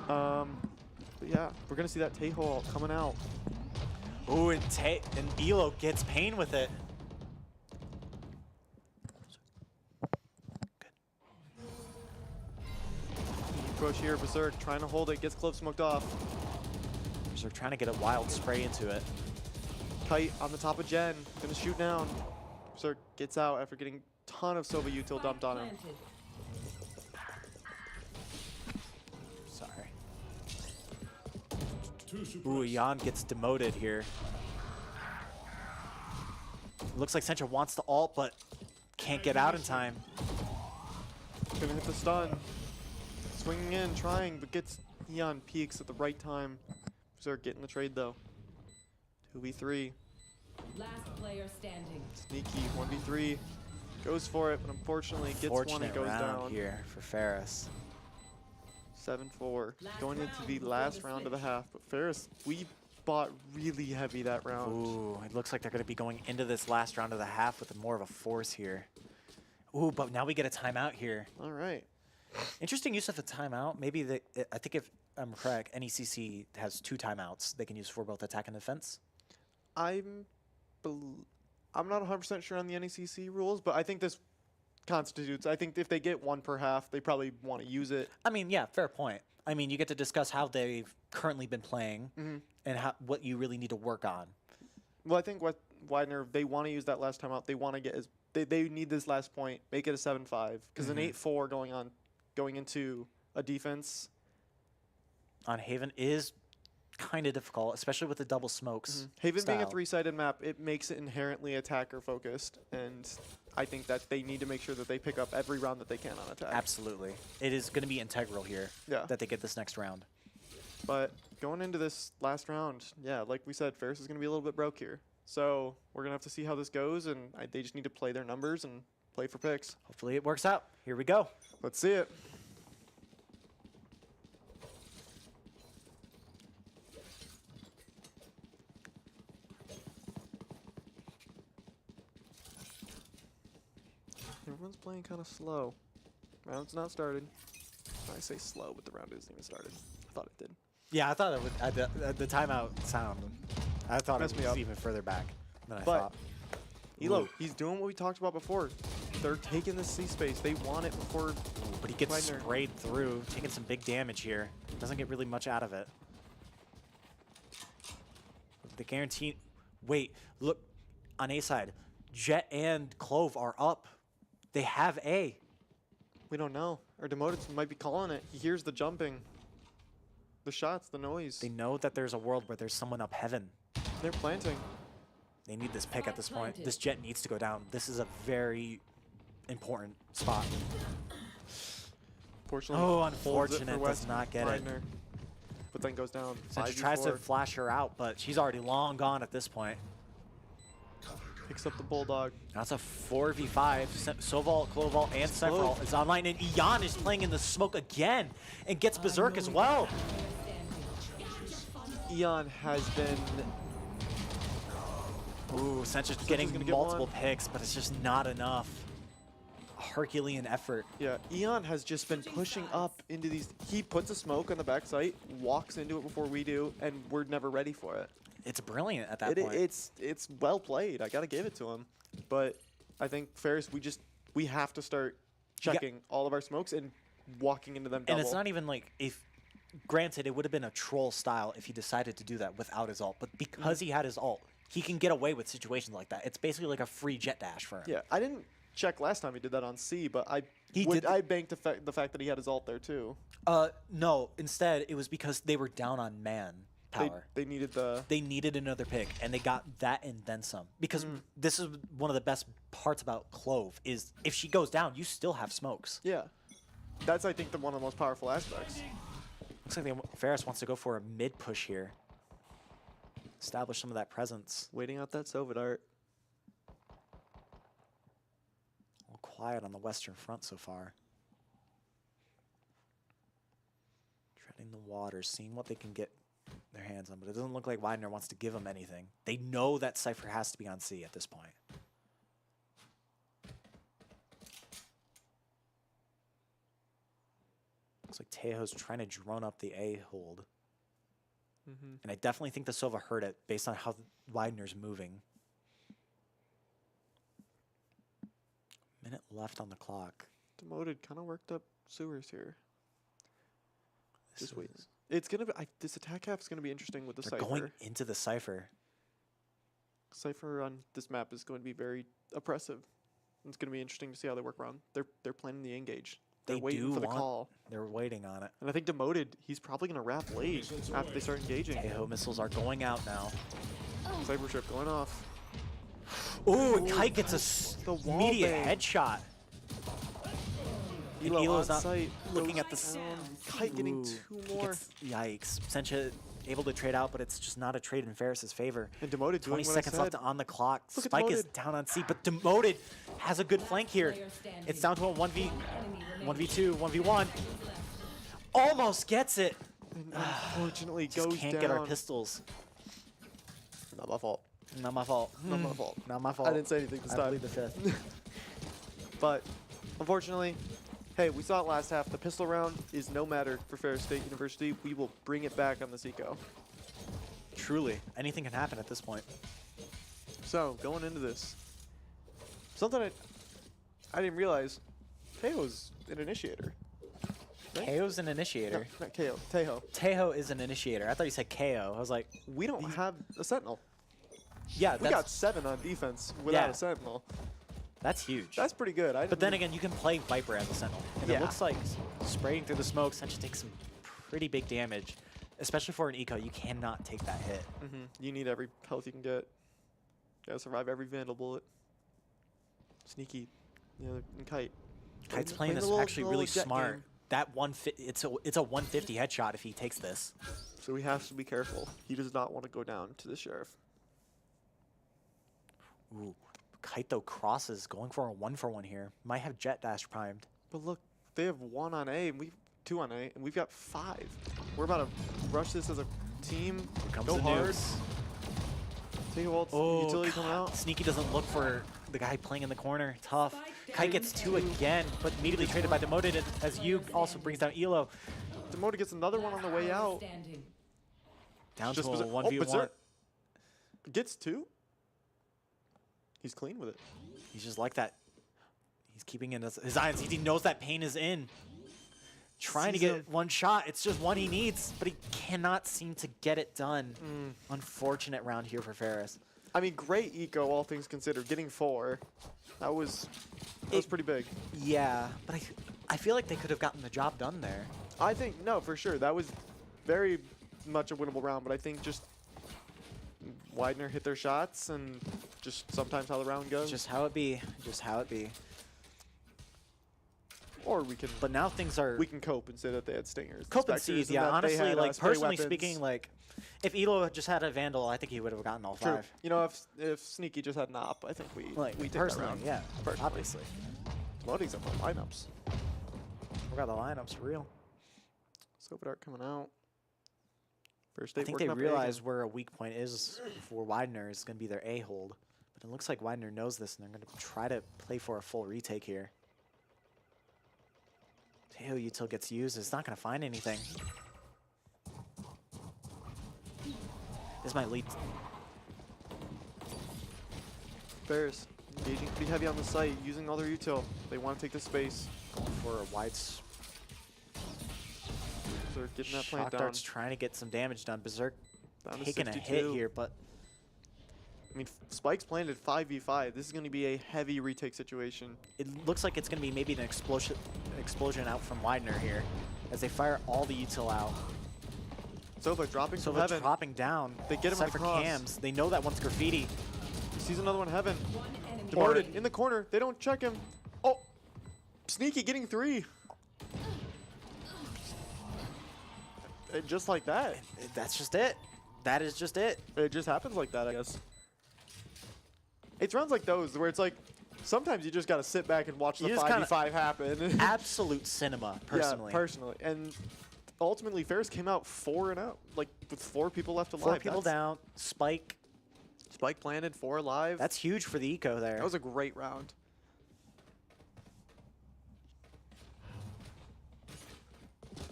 but yeah, we're gonna see that Taeho coming out. Ooh, and Elo gets pain with it. Push here, Berserk trying to hold it, gets Clove smoked off. So they're trying to get a wild spray into it. Kite on the top of Jen, gonna shoot down. Berserk gets out after getting a ton of Sova util dumped on him. Planted. Sorry. Ooh, Jan gets demoted here. Looks like Sentra wants the ult, but can't get out in time. Gonna hit the stun. Swinging in, trying, but gets Eon peaks at the right time. Berserk getting the trade though. 2v3. Last player standing. Sneaky 1v3. Goes for it, but unfortunately gets one Fortunate and goes round down. here for Ferris. 7-4. Last Going into round the before last the round of the switch. half. But Ferris, we bought really heavy that round. Ooh, it looks like they're going to be going into this last round of the half with more of a force here. Ooh, but now we get a timeout here. All right. Interesting use of the timeout. Maybe I think if I'm correct, NECC has 2 timeouts they can use for both attack and defense. I'm not 100% sure on the NECC rules, but I think this constitutes. I think if they get one per half, they probably want to use it. I mean, yeah, fair point. I mean, you get to discuss how they've currently been playing and what you really need to work on. Well, I think what Widener, they want to use that last time out. They want to get they need this last point, make it a 7-5, because an 8-4 going into a defense. On Haven is kind of difficult, especially with the double smokes. Haven being a style. 3-sided map, it makes it inherently attacker focused, and I think that they need to make sure that they pick up every round that they can on attack. Absolutely. It is going to be integral here Yeah. that they get this next round. But going into this last round, yeah, like we said, Ferris is going to be a little bit broke here. So we're going to have to see how this goes, and they just need to play their numbers and play for picks. Hopefully it works out. Here we go. Let's see it. Everyone's playing kind of slow. Round's not started. I say slow, but the round isn't even started. I thought it did. Yeah, I thought it would. The timeout sound. I thought Messed it me was up. even further back than I But- thought. Elo, Ooh. he's doing what we talked about before. They're taking the C space. They want it before. Ooh, but he gets Widener. sprayed through, taking some big damage here. Doesn't get really much out of it. The guarantee. Wait, look on A side. Jet and Clove are up. They have A. We don't know. Or Demoted might be calling it. He hears the jumping, the shots, the noise. They know that there's a world where there's someone up heaven. They're planting. They need this pick at this point. Planted. This Jet needs to go down. This is a very important spot. Fortunately, Oh, holds it for unfortunate. Does West not get it. Widener. But then goes down. Sentra tries to 5v4. flash her out, but she's already long gone at this point. Picks up the Bulldog. That's a 4v5. Soval, Cloval, and Sephiroth is online, and Ian is playing in the smoke again and gets Berserk as well. Eon has been. Ooh, Sentra's gonna getting get multiple one. picks, but it's just not enough. A Herculean effort. Yeah, Eon has just been pushing up into these. He puts a smoke on the back site, walks into it before we do, and we're never ready for it. It's brilliant at that point. It's well played. I gotta give it to him. But I think Ferris, we have to start got- checking all of our smokes and walking into them double. And it's not even like if. Granted, it would have been a troll style if he decided to do that without his ult, but because he had his ult, he can get away with situations like that. It's basically like a free jet dash for him. Yeah, I didn't check last time he did that on C, but He Would did. I banked the fact that he had his ult there too. No, instead it was because they were down on man power. They needed the. They needed another pick, and they got that and then some. Because this is one of the best parts about Clove is if she goes down, you still have smokes. Yeah, that's I think one of the most powerful aspects. Looks like Ferris wants to go for a mid push here. Establish some of that presence. Waiting out that Sova dart. All quiet on the Western Front so far. Treading the waters, seeing what they can get their hands on, but it doesn't look like Widener wants to give them anything. They know that Cypher has to be on C at this point. Looks like Tejo's trying to drone up the A hold. And I definitely think the Sova heard it based on how Widener's moving. Minute left on the clock. Demoted kind of worked up sewers here. This Just wait. is- It's gonna be this attack half is gonna be interesting with the They're Cypher. going into the Cypher. Cypher on this map is going to be very oppressive. It's going to be interesting to see how they work around. They're planning the engage. They're They waiting do for the want- call. They're waiting on it. And I think Demoted, he's probably going to wrap late after they start engaging. Tejo missiles are going out now. Cyber ship going off. Ooh, and Kite gets a the wall immediate bang. headshot. And Elo Elo's on not site, looking goes at the down. Kite getting Ooh, two he more. gets- yikes. Sencha able to trade out, but it's just not a trade in Ferris's favor. And Demoted 20 doing what seconds I left said. on the clock. Look at Spike is Demoted. down on C, but Demoted has a good flank here. Player standing. It's down to a 1v, Enemy remaining. 1v2, 1v1. Almost gets it. Unfortunately, Just goes can't down. get our pistols. Not my fault. Not my fault. Not my fault. Not my fault. I didn't say anything this I time. plead the fifth. But unfortunately, hey, we saw it last half. The pistol round is no matter for Ferris State University. We will bring it back on this eco. Truly, anything can happen at this point. So going into this, something I didn't realize, Tejo's an initiator. Right? KO's an initiator. No, not KO. Tejo. Tejo is an initiator. I thought you said KO. I was like, We don't have a sentinel. yeah, We got that's 7 on defense without Yeah. a sentinel. huge. That's pretty good. But then again, you can play Viper as a Sentinel. And Yeah. it looks like spraying through the smoke, Sencha takes some pretty big damage. Especially for an eco, you cannot take that hit. You need every health you can get. Gotta survive every Vandal bullet. Sneaky. Yeah, and Kite. Kite's playing the this little- actually the really little jet smart. game. That it's a 150 headshot if he takes this. So he has to be careful. He does not want to go down to the Sheriff. Ooh. Kite though crosses, going for a 1-for-1 here. Might have Jet Dash primed. But look, they have 1 on A, and we've 2 on A, and we've got 5. We're about to rush this as a team. Comes Go the hard. nukes. Take a ult. Oh, Utility coming God. out. Sneaky doesn't look for the guy playing in the corner. Tough. Spike Kite gets 2 again, but immediately traded by Demoted as Yug also brings down Elo. Demoted gets another one on the way Player out. standing. Down Just to a Berserk- 1v1. Berserk. Gets 2. He's clean with it. He's just like that. He's keeping in his eyes. He knows that pain is in. Trying to Sees get him. one shot. It's just one he needs, but he cannot seem to get it done. Unfortunate round here for Ferris. I mean, great eco, all things considered. Getting 4. That was pretty big. Yeah, but I feel like they could have gotten the job done there. I think, no, for sure. That was very much a winnable round, but I think just Widener hit their shots and just sometimes how the round goes. Just how it be. Just how it be. Or we can But now things are we can cope and say that they had stingers. cope and Spectres, seas. Yeah, that they honestly, had, like spray personally weapons. speaking, like if Elo just had a Vandal, I think he would have gotten all True. 5. You know, if Sneaky just had an op, I think we Like take that personally, round. yeah, Personally. obviously. Loading's up on lineups. We got the lineups for real. Sopadart coming out. First I State think they working up A realize again. where a weak point is for Widener is going to be their A hold. But it looks like Widener knows this, and they're going to try to play for a full retake here. Teo Util gets used. It's not going to find anything. This might lead. Ferris engaging pretty heavy on the site, using all their util. They want to take the space. For a wide They're getting that Shock plant down. Dart's trying to get some damage done. Berserk Down to taking a 62. hit here, but I mean, Spike's planted 5v5. This is going to be a heavy retake situation. It looks like it's going to be maybe an explosion out from Widener here as they fire all the util out. Sova dropping from Sova heaven. dropping down. They get him in the Cypher cross. cams. They know that one's graffiti. He sees another one heaven. One enemy. Demoted in the corner. They don't check him. Oh, Sneaky getting 3. And just like that. That's just it. That is just it. It just happens like that, I guess. It's rounds like those where it's like, sometimes you just got to sit back and watch the You just 5v5 happen. Absolute cinema, personally. Yeah, personally. And ultimately, Ferris came out 4-0, like with 4 people left alive. 4 people down. Spike. Spike planted, 4 alive. That's huge for the eco there. That was a great round.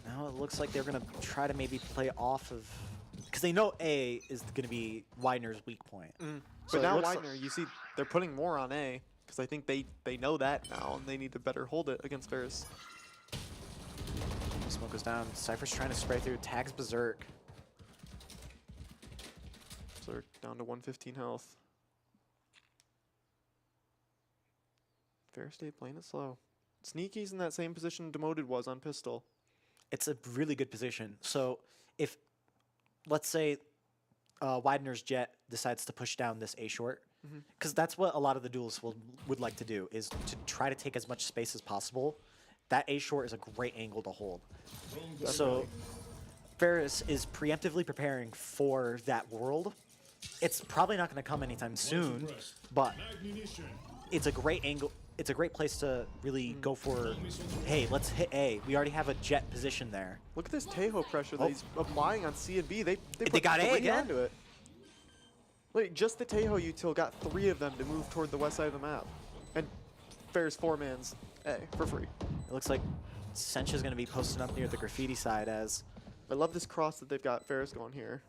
Now it looks like they're going to try to maybe play off of... Because they know A is going to be Widener's weak point. So But it now looks Widener, you see, they're putting more on A because I think they know that now and they need to better hold it against Ferris. Smoke goes down. Cypher's trying to spray through. Tags Berserk. So they're down to 115 health. Ferris stayed playing it slow. Sneaky's in that same position Demoted was on pistol. It's a really good position. So if, let's say, Widener's Jet decides to push down this A short, because that's what a lot of the duels would like to do, is to try to take as much space as possible. That A short is a great angle to hold. So Ferris is preemptively preparing for that world. It's probably not going to come anytime soon, but it's a great angle. It's a great place to really go for, hey, let's hit A. We already have a Jet position there. Look at this Tejo pressure that he's applying on C and B. They put got A 3 again? onto it. Like, just the Tejo util got 3 of them to move toward the west side of the map. And Ferris 4-mans A for free. It looks like Sencha's going to be posted up near the graffiti side as... I love this cross that they've got Ferris going here.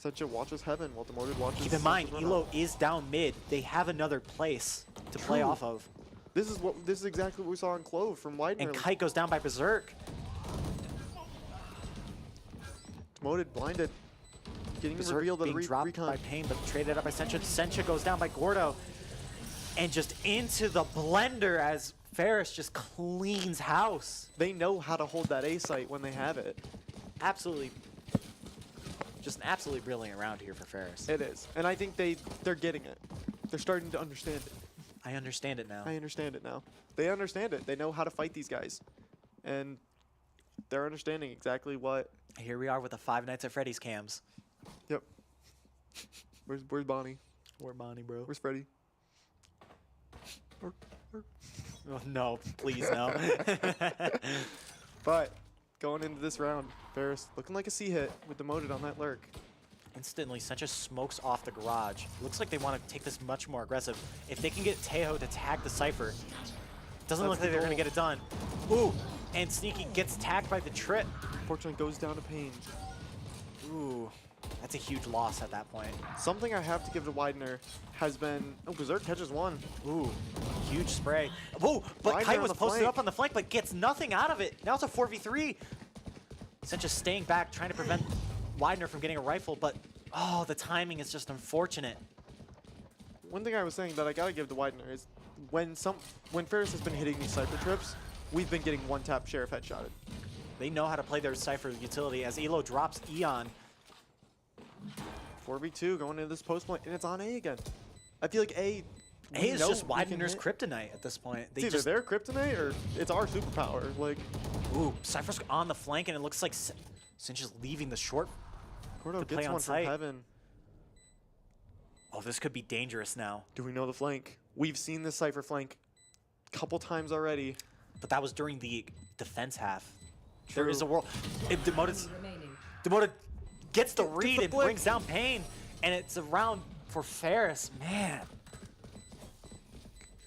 Sencha watches heaven while Demoted watches... Keep in mind, Sencha's run Elo up. is down mid. They have another place to play True. off of. This is exactly what we saw in Clove from Widener. And Kite goes down by Berserk. Demoted, blinded. Getting Berserk revealed at being a dropped recon. by Pain, but traded up by Sencha. Sencha goes down by Gordo. And just into the blender as Ferris just cleans house. They know how to hold that A site when they have it. Absolutely. Just an absolutely brilliant round here for Ferris. It is. And I think they're getting it. They're starting to understand it. I understand it now. I understand it now. They understand it. They know how to fight these guys. And they're understanding exactly what... Here we are with the Five Nights at Freddy's cams. Yep. Where's Bonnie? Where Bonnie, bro? Where's Freddy? Oh, no, please no. But going into this round, Ferris looking like a C hit with Demoted on that lurk. Instantly, Sencha smokes off the garage. Looks like they want to take this much more aggressive. If they can get Tejo to tag the Cypher, doesn't That's look the like they're going to goal. get it done. Ooh, and Sneaky gets tagged by the trip. Fortunately goes down to Pain. Ooh, that's a huge loss at that point. Something I have to give to Widener has been... Oh, Berserk catches 1. Ooh, huge spray. Whoa, but Widener Kite on was the posted flank. up on the flank, but gets nothing out of it. Now it's a 4v3. Sencha staying back, trying to prevent Widener from getting a rifle, but oh, the timing is just unfortunate. One thing I was saying that I gotta give to Widener is when Ferris has been hitting these Cypher trips, we've been getting one-tap Sheriff headshotted. They know how to play their Cypher utility as Elo drops Eon. 4v2 going into this post point, and it's on A again. I feel like A A is know just we can Widener's hit. kryptonite at this point. They It's either just their kryptonite or it's our superpower. Like, ooh, Cypher's on the flank, and it looks like Sencha's leaving the short. Gordo To play gets on one from site. heaven. Oh, this could be dangerous now. Do we know the flank? We've seen this Cypher flank a couple times already. But that was during the defense half. There is a True. world. If Demoted Remaining. gets the Gets read the and flick. brings down Pain, and it's a round for Ferris. Man,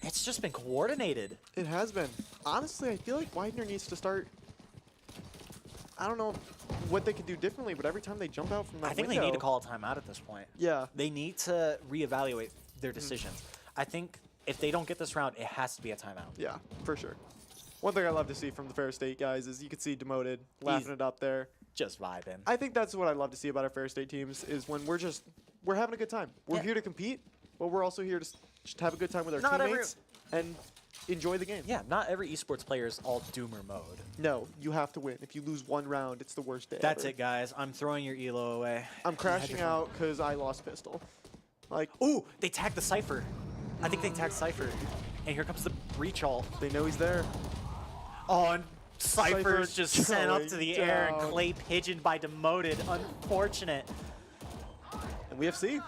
it's just been coordinated. It has been. Honestly, I feel like Widener needs to start... I don't know what they could do differently, but every time they jump out from that I think window, they need to call a timeout at this point. Yeah. They need to reevaluate their decisions. I think if they don't get this round, it has to be a timeout. Yeah, for sure. One thing I love to see from the Ferris State guys is you can see Demoted laughing it up there. Just vibing. I think that's what I love to see about our Ferris State teams is when we're having a good time. We're here to compete, but we're also here to just have a good time with our teammates and enjoy the game. Yeah, not every esports player is all doomer mode. No, you have to win. If you lose one round, it's the worst day That's ever. it, guys. I'm throwing your elo away. I'm crashing out because I lost pistol. Like, Ooh, they tagged the Cypher. I think they tagged Cypher. And here comes the breach ult. they know he's there. Oh, and Cypher's Cypher just sent up to going the air and down. clay pigeoned by Demoted. Unfortunate. And we have C.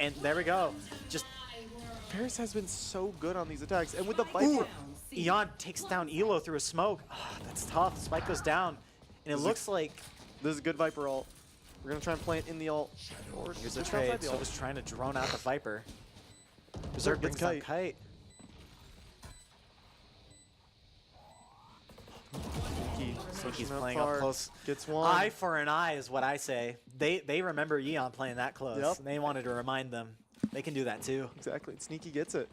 And there we go. Just Ferris has been so good on these attacks. And with the Viper, Ooh, Eon takes down Elo through a smoke. Ah, that's tough. Spike goes down. And it looks like this is a good Viper ult. We're going to try and plant in the ult. Or here's a just outside trade. the So ult. just trying to drone out the Viper. Berserk gets brings down Kite. Kite. He's playing up close. Gets one. Eye for an eye is what I say. They remember Eon playing that close. Yep. They wanted to remind them. They can do that too. Exactly. And Sneaky gets it.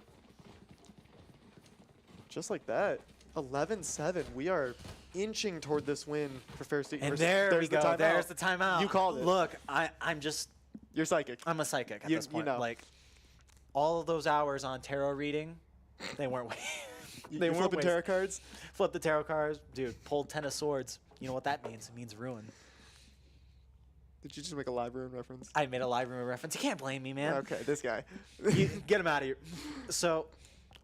Just like that. 11-7. We are inching toward this win for Ferris State And University. there There's we the go. timeout. There's the timeout. You called it. Look, I'm just, You're psychic. I'm a psychic at You- this you point. know. Like, all of those hours on tarot reading, they weren't. You they weren't flipping wasted. tarot cards. Flip the tarot cards, dude. Pulled 10 of swords. You know what that means? It means ruin. Did you just make a live room reference? I made a live rumor reference. You can't blame me, man. Okay, this guy. Get him out of here. So,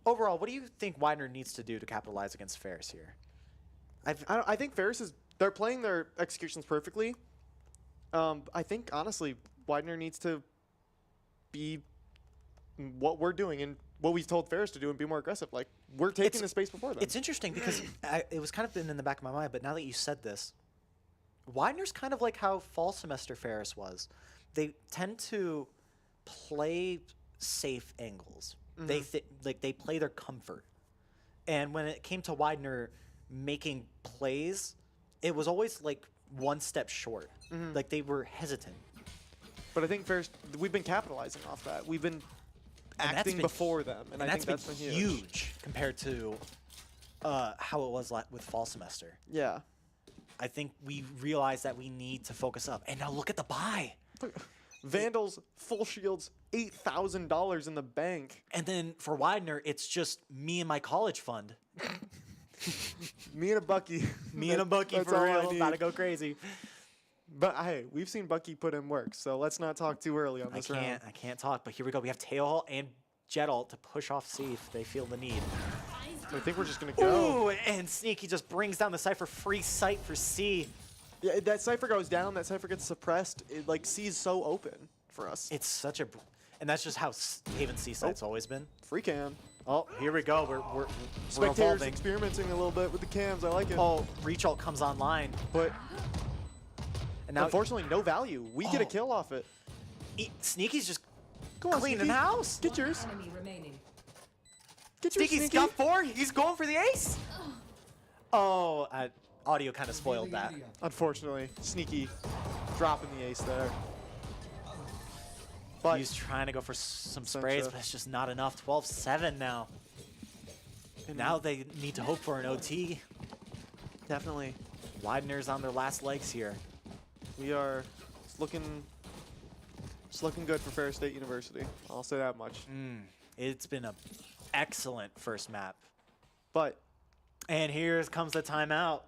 overall, what do you think Widener needs to do to capitalize against Ferris here? I think Ferris is. They're playing their executions perfectly. I think honestly, Widener needs to be what we're doing and what we told Ferris to do and be more aggressive. Like we're taking the space before them. It's interesting because it was kind of been in the back of my mind, but now that you said this, Widener's kind of like how fall semester Ferris was. They tend to play safe angles. They play their comfort. And when it came to Widener making plays, it was always like one step short. Like they were hesitant. But I think Ferris, we've been capitalizing off that. We've been And that's acting been before them, and I that's think that's been huge. compared to how it was with fall semester. Yeah. I think we realized that we need to focus up. And now look at the buy. Vandals, full shields, $8,000 in the bank. And then for Widener, it's just me and my college fund. Me and a Bucky. Me and a Bucky That's for all I real. need. About to go crazy. But hey, we've seen Bucky put in work, so let's not talk too early on this round. I can't talk, but here we go. We have tail ult and jet ult to push off C if they feel the need. I think we're just gonna go. Ooh, and Sneaky just brings down the Cypher. Free sight for C. Yeah, that Cypher goes down. That Cypher gets suppressed. It, like C's so open for us. It's such a, and that's just how Haven C site's always been. Free cam. Oh, here we go. We're Spectators evolving. experimenting a little bit with the cams. I like it. Oh, reach ult comes online, But and now unfortunately, no value. We get a kill off it. Sneaky's just Go on, cleaning Sneaky. house. Get yours. Enemy remaining. Get yours, Sneaky's Sneaky. got 4. He's going for the ace. Oh, audio kind of spoiled that. Unfortunately, Sneaky dropping the ace there. But He's trying to go for some sprays, Sencha. but it's just not enough. 12-7 now. And now they need to hope for an OT. definitely, Widener's on their last legs here. we are it's looking good for Ferris State University. I'll say that much. It's been an excellent first map. But And here comes the timeout.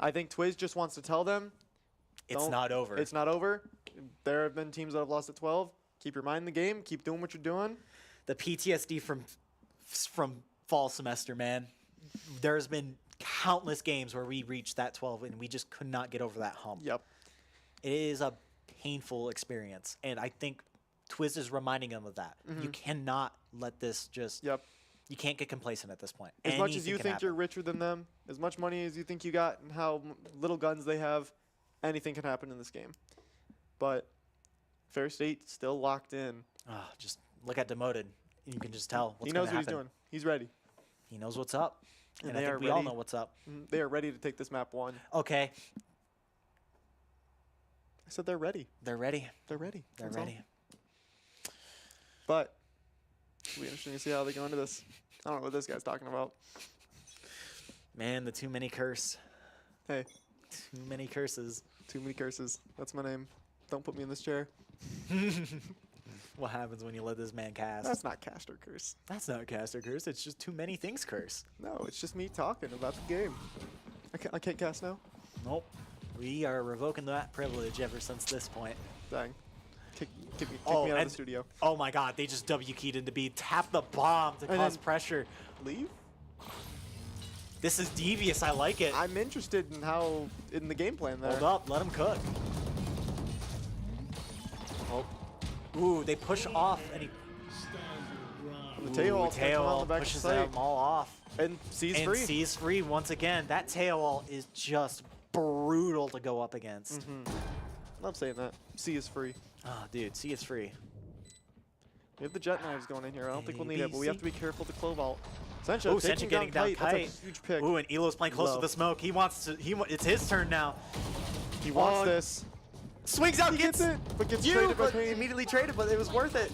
I think Twiz just wants to tell them It's don't- not over. it's not over. There have been teams that have lost at 12. Keep your mind in the game. Keep doing what you're doing. The PTSD from fall semester, man. There's been countless games where we reached that 12 and we just could not get over that hump. Yep. It is a painful experience, and I think Twiz is reminding them of that. You cannot let this just. Yep. You can't get complacent at this point. As much as Anything you can think happen. you're richer than them, as much money as you think you got, and how little guns they have, anything can happen in this game. But Ferris State still locked in. Just look at Demoted. You can just tell what's He knows gonna what he's happen. doing. He's ready. He knows what's up, and I they think are we all ready. know what's up. They are ready to take this map 1. Okay, I said they're ready. they're ready. They're ready. They're That's all. ready. But it'll be interesting to see how they go into this. I don't know what this guy's talking about. Man, the too many curse. Hey, Too many curses. too many curses. That's my name. Don't put me in this chair. What happens when you let this man cast? That's not cast or curse. That's not caster curse. It's just too many things curse. No, it's just me talking about the game. I can't cast now? Nope. We are revoking that privilege ever since this point. Dang. Kick me out of the studio. Oh my god, they just W keyed into B. Tap the bomb to And cause then- pressure. Leave? This is devious. I like it. I'm interested in the game plan there. Hold up. Let him cook. Oh. Ooh, they push off. And he The tail wall's gonna come out the back of pushes sight. them all off. And C's And free. C's free once again. That tail wall is just brutal to go up against. Love saying that. C is free. Oh, dude, C is free. We have the jet knives going in here. I don't think we'll need A, it, but we B, have to be careful to clove out. Sencha, Ooh, taking Sencha getting down Kite. Kite. That's a huge pick. Ooh, and Elo's playing close Low. to the smoke. He wants to. It's his turn now. He wants Oh, this. Swings out, He gets it, but gets you, traded by but Pain. immediately traded, but it was worth it.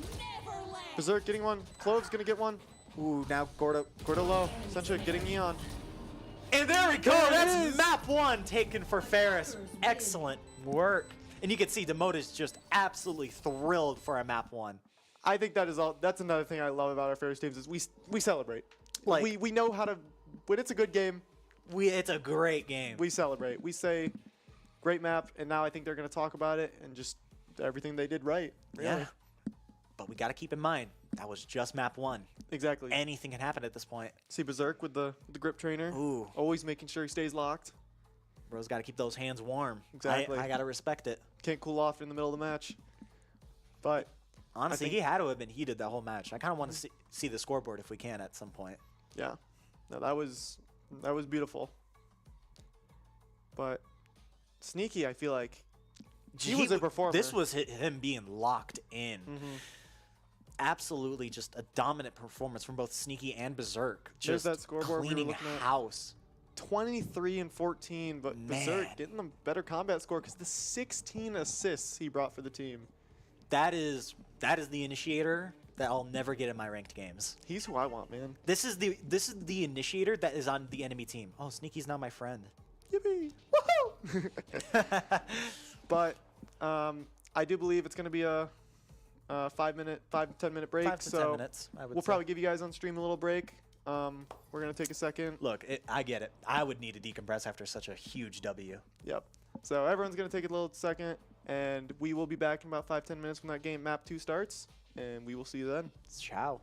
Berserk getting one. Clove's gonna get one. Ooh, now Gordo low. Sencha getting Neon. And there we go. There it That's is. map 1 taken for Ferris. Excellent work. And you can see Demode is just absolutely thrilled for a map 1. I think that is all. That's another thing I love about our Ferris teams is we celebrate. Like- we know how to. When it's a good game, It's a great game. we celebrate. We say, great map, and now I think they're gonna talk about it and just everything they did right. Really. Yeah. But we got to keep in mind, that was just map 1. Exactly. Anything can happen at this point. See Berserk with the grip trainer. Ooh. Always making sure he stays locked. Bro's got to keep those hands warm. Exactly. I got to respect it. Can't cool off in the middle of the match. But Honestly, think- he had to have been heated that whole match. I kind of want to see the scoreboard if we can at some point. yeah, no, that was beautiful. But Sneaky, I feel like he was a performer. This was him being locked in. Absolutely just a dominant performance from both Sneaky and Berserk. There's Just that scoreboard we were cleaning looking at. house. 23 and 14, but Man. Berserk getting a better combat score because the 16 assists he brought for the team. That is the initiator that I'll never get in my ranked games. He's who I want, man. This is the initiator that is on the enemy team. Oh, Sneaky's now my friend. Yippee! Woohoo! But I do believe it's going to be a 5 to 10 minute break. 5 to 10 so minutes, I would we'll say. probably give you guys on stream a little break. We're going to take a second. Look, I get it. I would need to decompress after such a huge W. Yep. So everyone's going to take a little second, and we will be back in about 5-10 minutes when that game map 2 starts, and we will see you then. Ciao.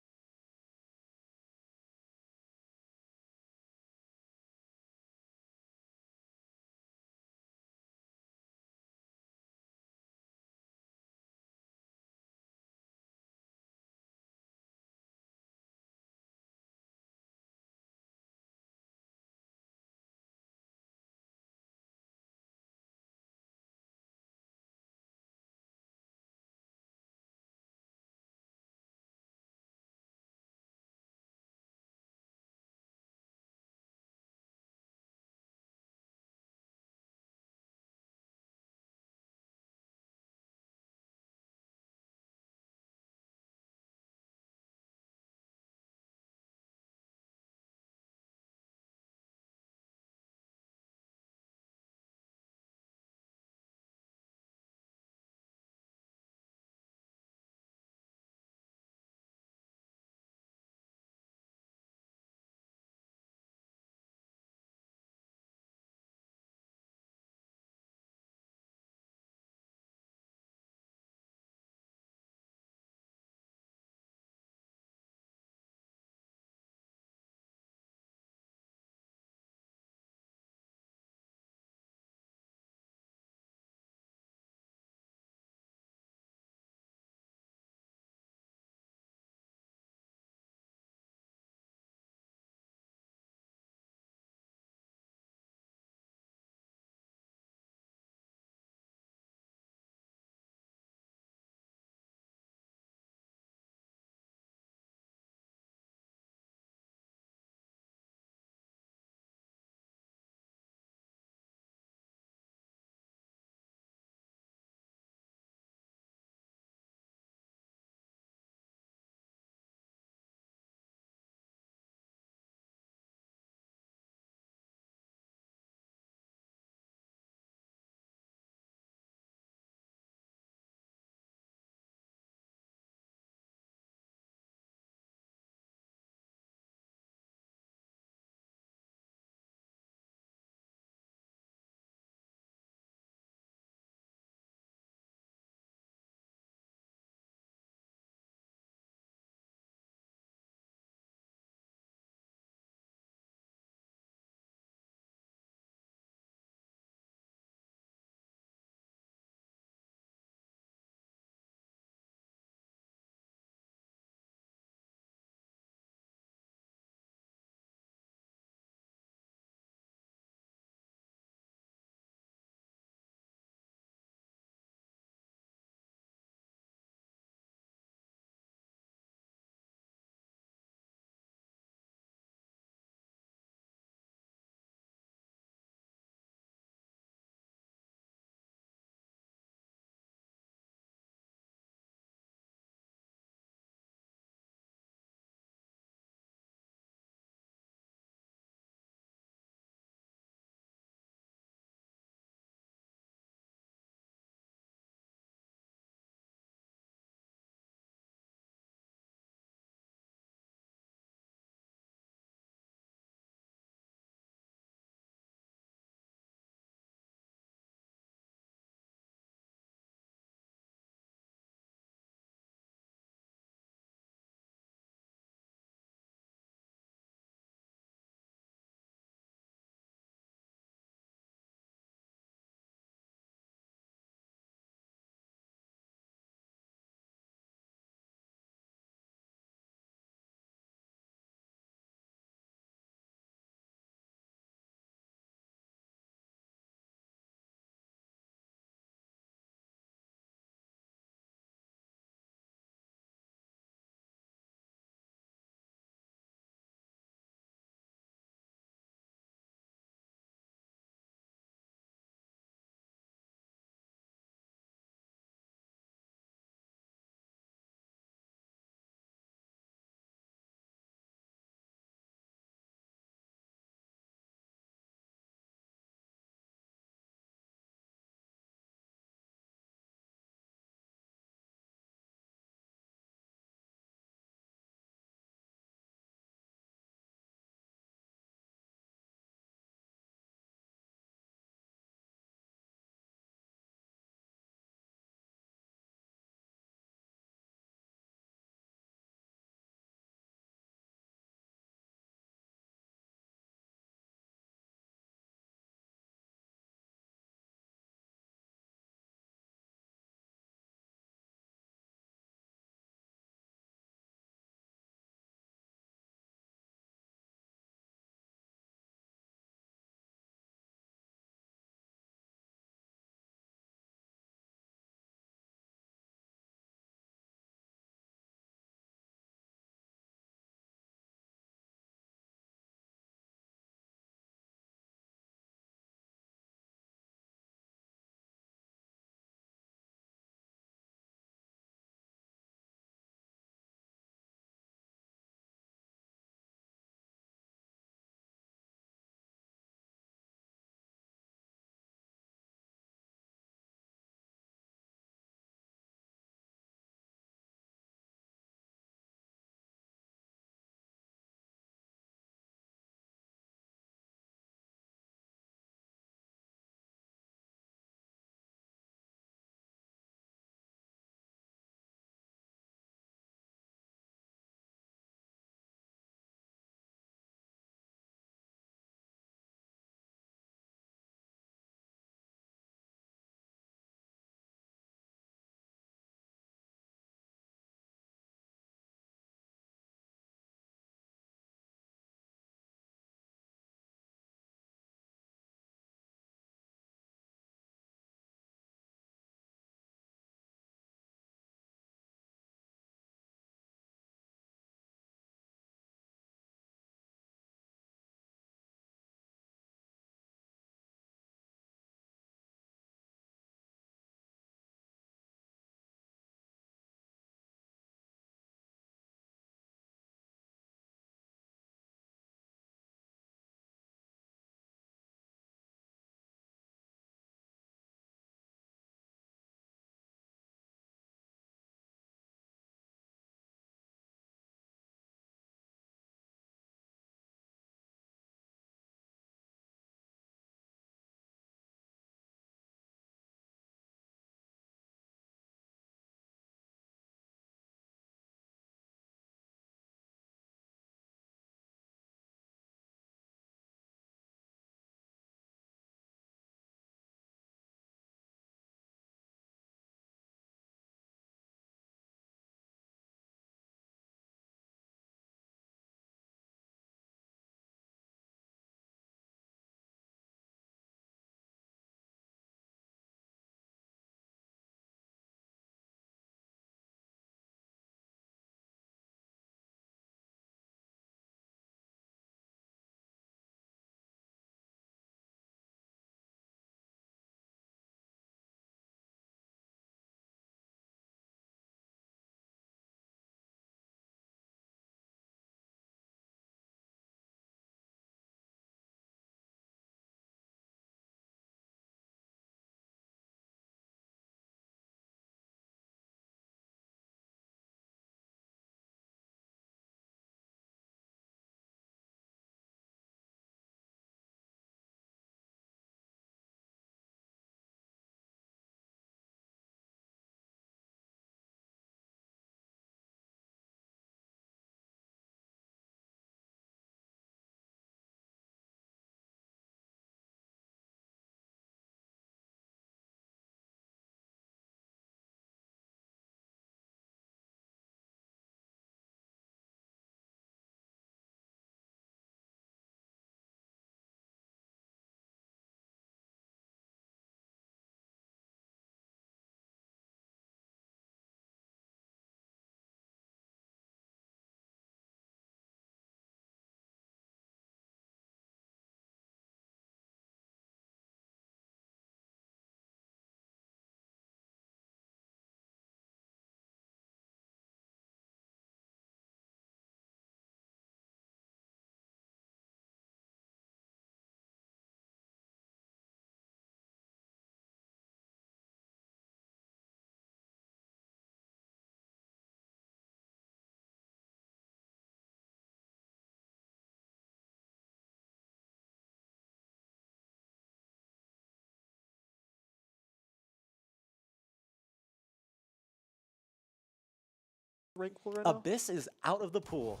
rank pool right now. Abyss is out of the pool.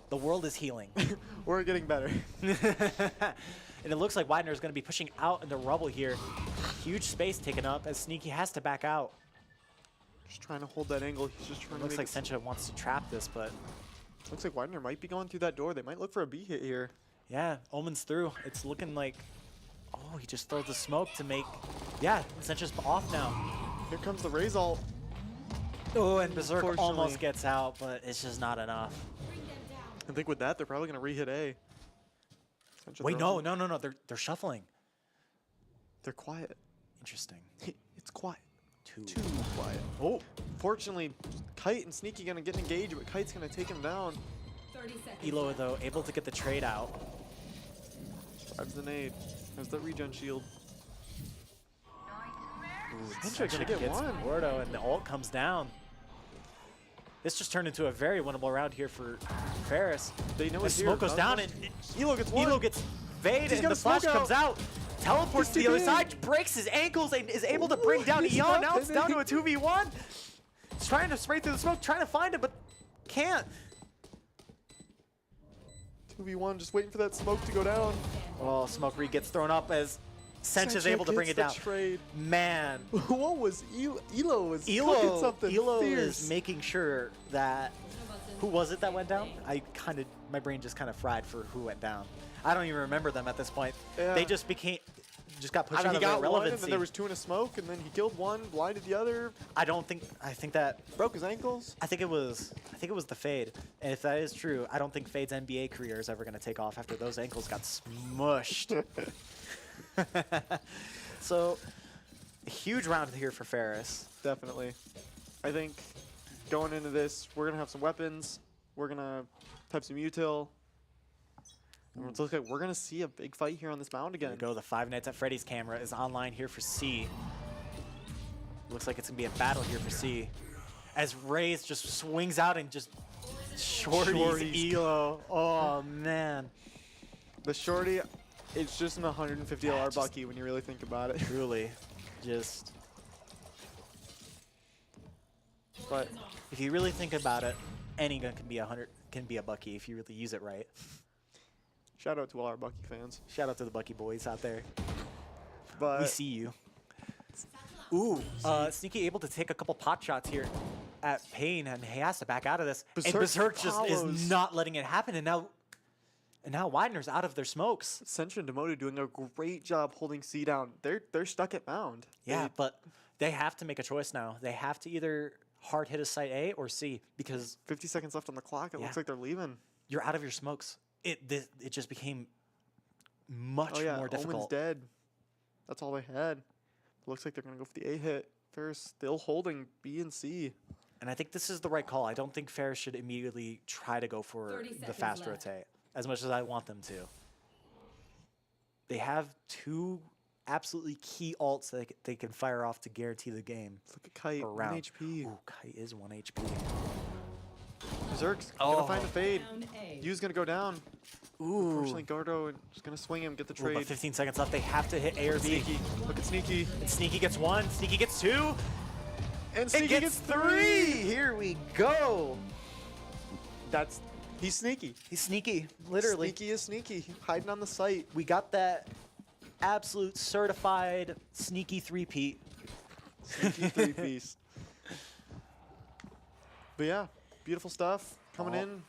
The world is healing. We're getting better. And it looks like Widener is going to be pushing out into rubble here. Huge space taken up as Sneaky has to back out. Just trying to hold that angle. He's just trying Looks to like Sencha wants to trap this, but looks like Widener might be going through that door. They might look for a B hit here. yeah, Omen's through. It's looking like, oh, he just throws the smoke to make, yeah, Sencha's off now. Here comes the Raze ult. Oh, and Berserk almost Unfortunately. gets out, but it's just not enough. I think with that, they're probably going to re-hit A. Sencha Wait, throws no, it. they're shuffling. They're quiet. Interesting. It's quiet. Too. Too quiet. Oh, fortunately, Kite and Sneaky going to get engaged, but Kite's going to take him down. 30 seconds. Elo, though, able to get the trade out. Grabs the nade. Has the regen shield. Sencha gonna get one. Gordo, and the ult comes down. This just turned into a very winnable round here for Ferris. They know The it's here. smoke goes down, and Elo gets one. Elo gets fade, He's and got the a smoke flash comes out. Teleports He's to the too other big. side, breaks his ankles, and is able to bring down he's Eon. Now not it's down to a kidding. 2v1. He's trying to spray through the smoke, trying to find it, but can't. 2v1, just waiting for that smoke to go down. Oh, smoke read gets thrown up as Sencha's able to bring it gets down. the trade. Man, What was Elo was cooking Elo, something Elo fierce. is making sure that, who was it that went down? My brain just kind of fried for who went down. I don't even remember them at this point. Yeah. They just got pushed I mean, out he of their got one, and relevancy. then there was two in a smoke, and then he killed one, blinded the other, I think that broke his ankles. I think it was the Fade. And if that is true, I don't think Fade's NBA career is ever going to take off after those ankles got smushed. So, a huge round here for Ferris. Definitely. I think going into this, we're going to have some weapons. We're going to type some util. And it looks like we're going to see a big fight here on this mound There again. we go. The Five Nights at Freddy's camera is online here for C. Looks like it's going to be a battle here for C. As Raze just swings out and just shorties Elo. Oh, man. The shorty, it's just an $150 just- bucky when you really think about it. Truly. Just, But if you really think about it, any gun can be a bucky if you really use it right. shout out to all our Bucky fans. Shout out to the Bucky boys out there. But We see you. Ooh, Sneaky able to take a couple pot shots here at Pain, and he has to back out of this. And Berserk Berserk just follows. is not letting it happen, and now Widener's out of their smokes. Sencha and Demoto doing a great job holding C down. They're stuck at mound. Yeah, but they have to make a choice now. They have to either hard hit a site A or C, because 50 seconds left on the clock. It Yeah. looks like they're leaving. you're out of your smokes. It just became much Oh yeah, more Omen's difficult. dead. That's all they had. Looks like they're gonna go for the A hit. Ferris still holding B and C. And I think this is the right call. I don't think Ferris should immediately try to go for 30 the seconds fast left. rotate as much as I want them to. They have two absolutely key ults that they can fire off to guarantee the game. Look at Kite, Or 1 round. HP. Ooh, Kite is 1 HP. Berserk's Oh. gonna find the fade. Down A. Yu's gonna go down. Ooh. Unfortunately, Gordo is gonna swing him, get the Ooh, but trade. 15 seconds left. They have to hit A or B. Sneaky. Look at Sneaky. And Sneaky gets 1. Sneaky gets 2. And It Sneaky gets 3. Here we go. He's sneaky. He's sneaky, literally. Sneaky is sneaky. Hiding on the site. We got that absolute certified sneaky three-peat. Sneaky three-piece. But yeah, beautiful stuff coming Oh. in.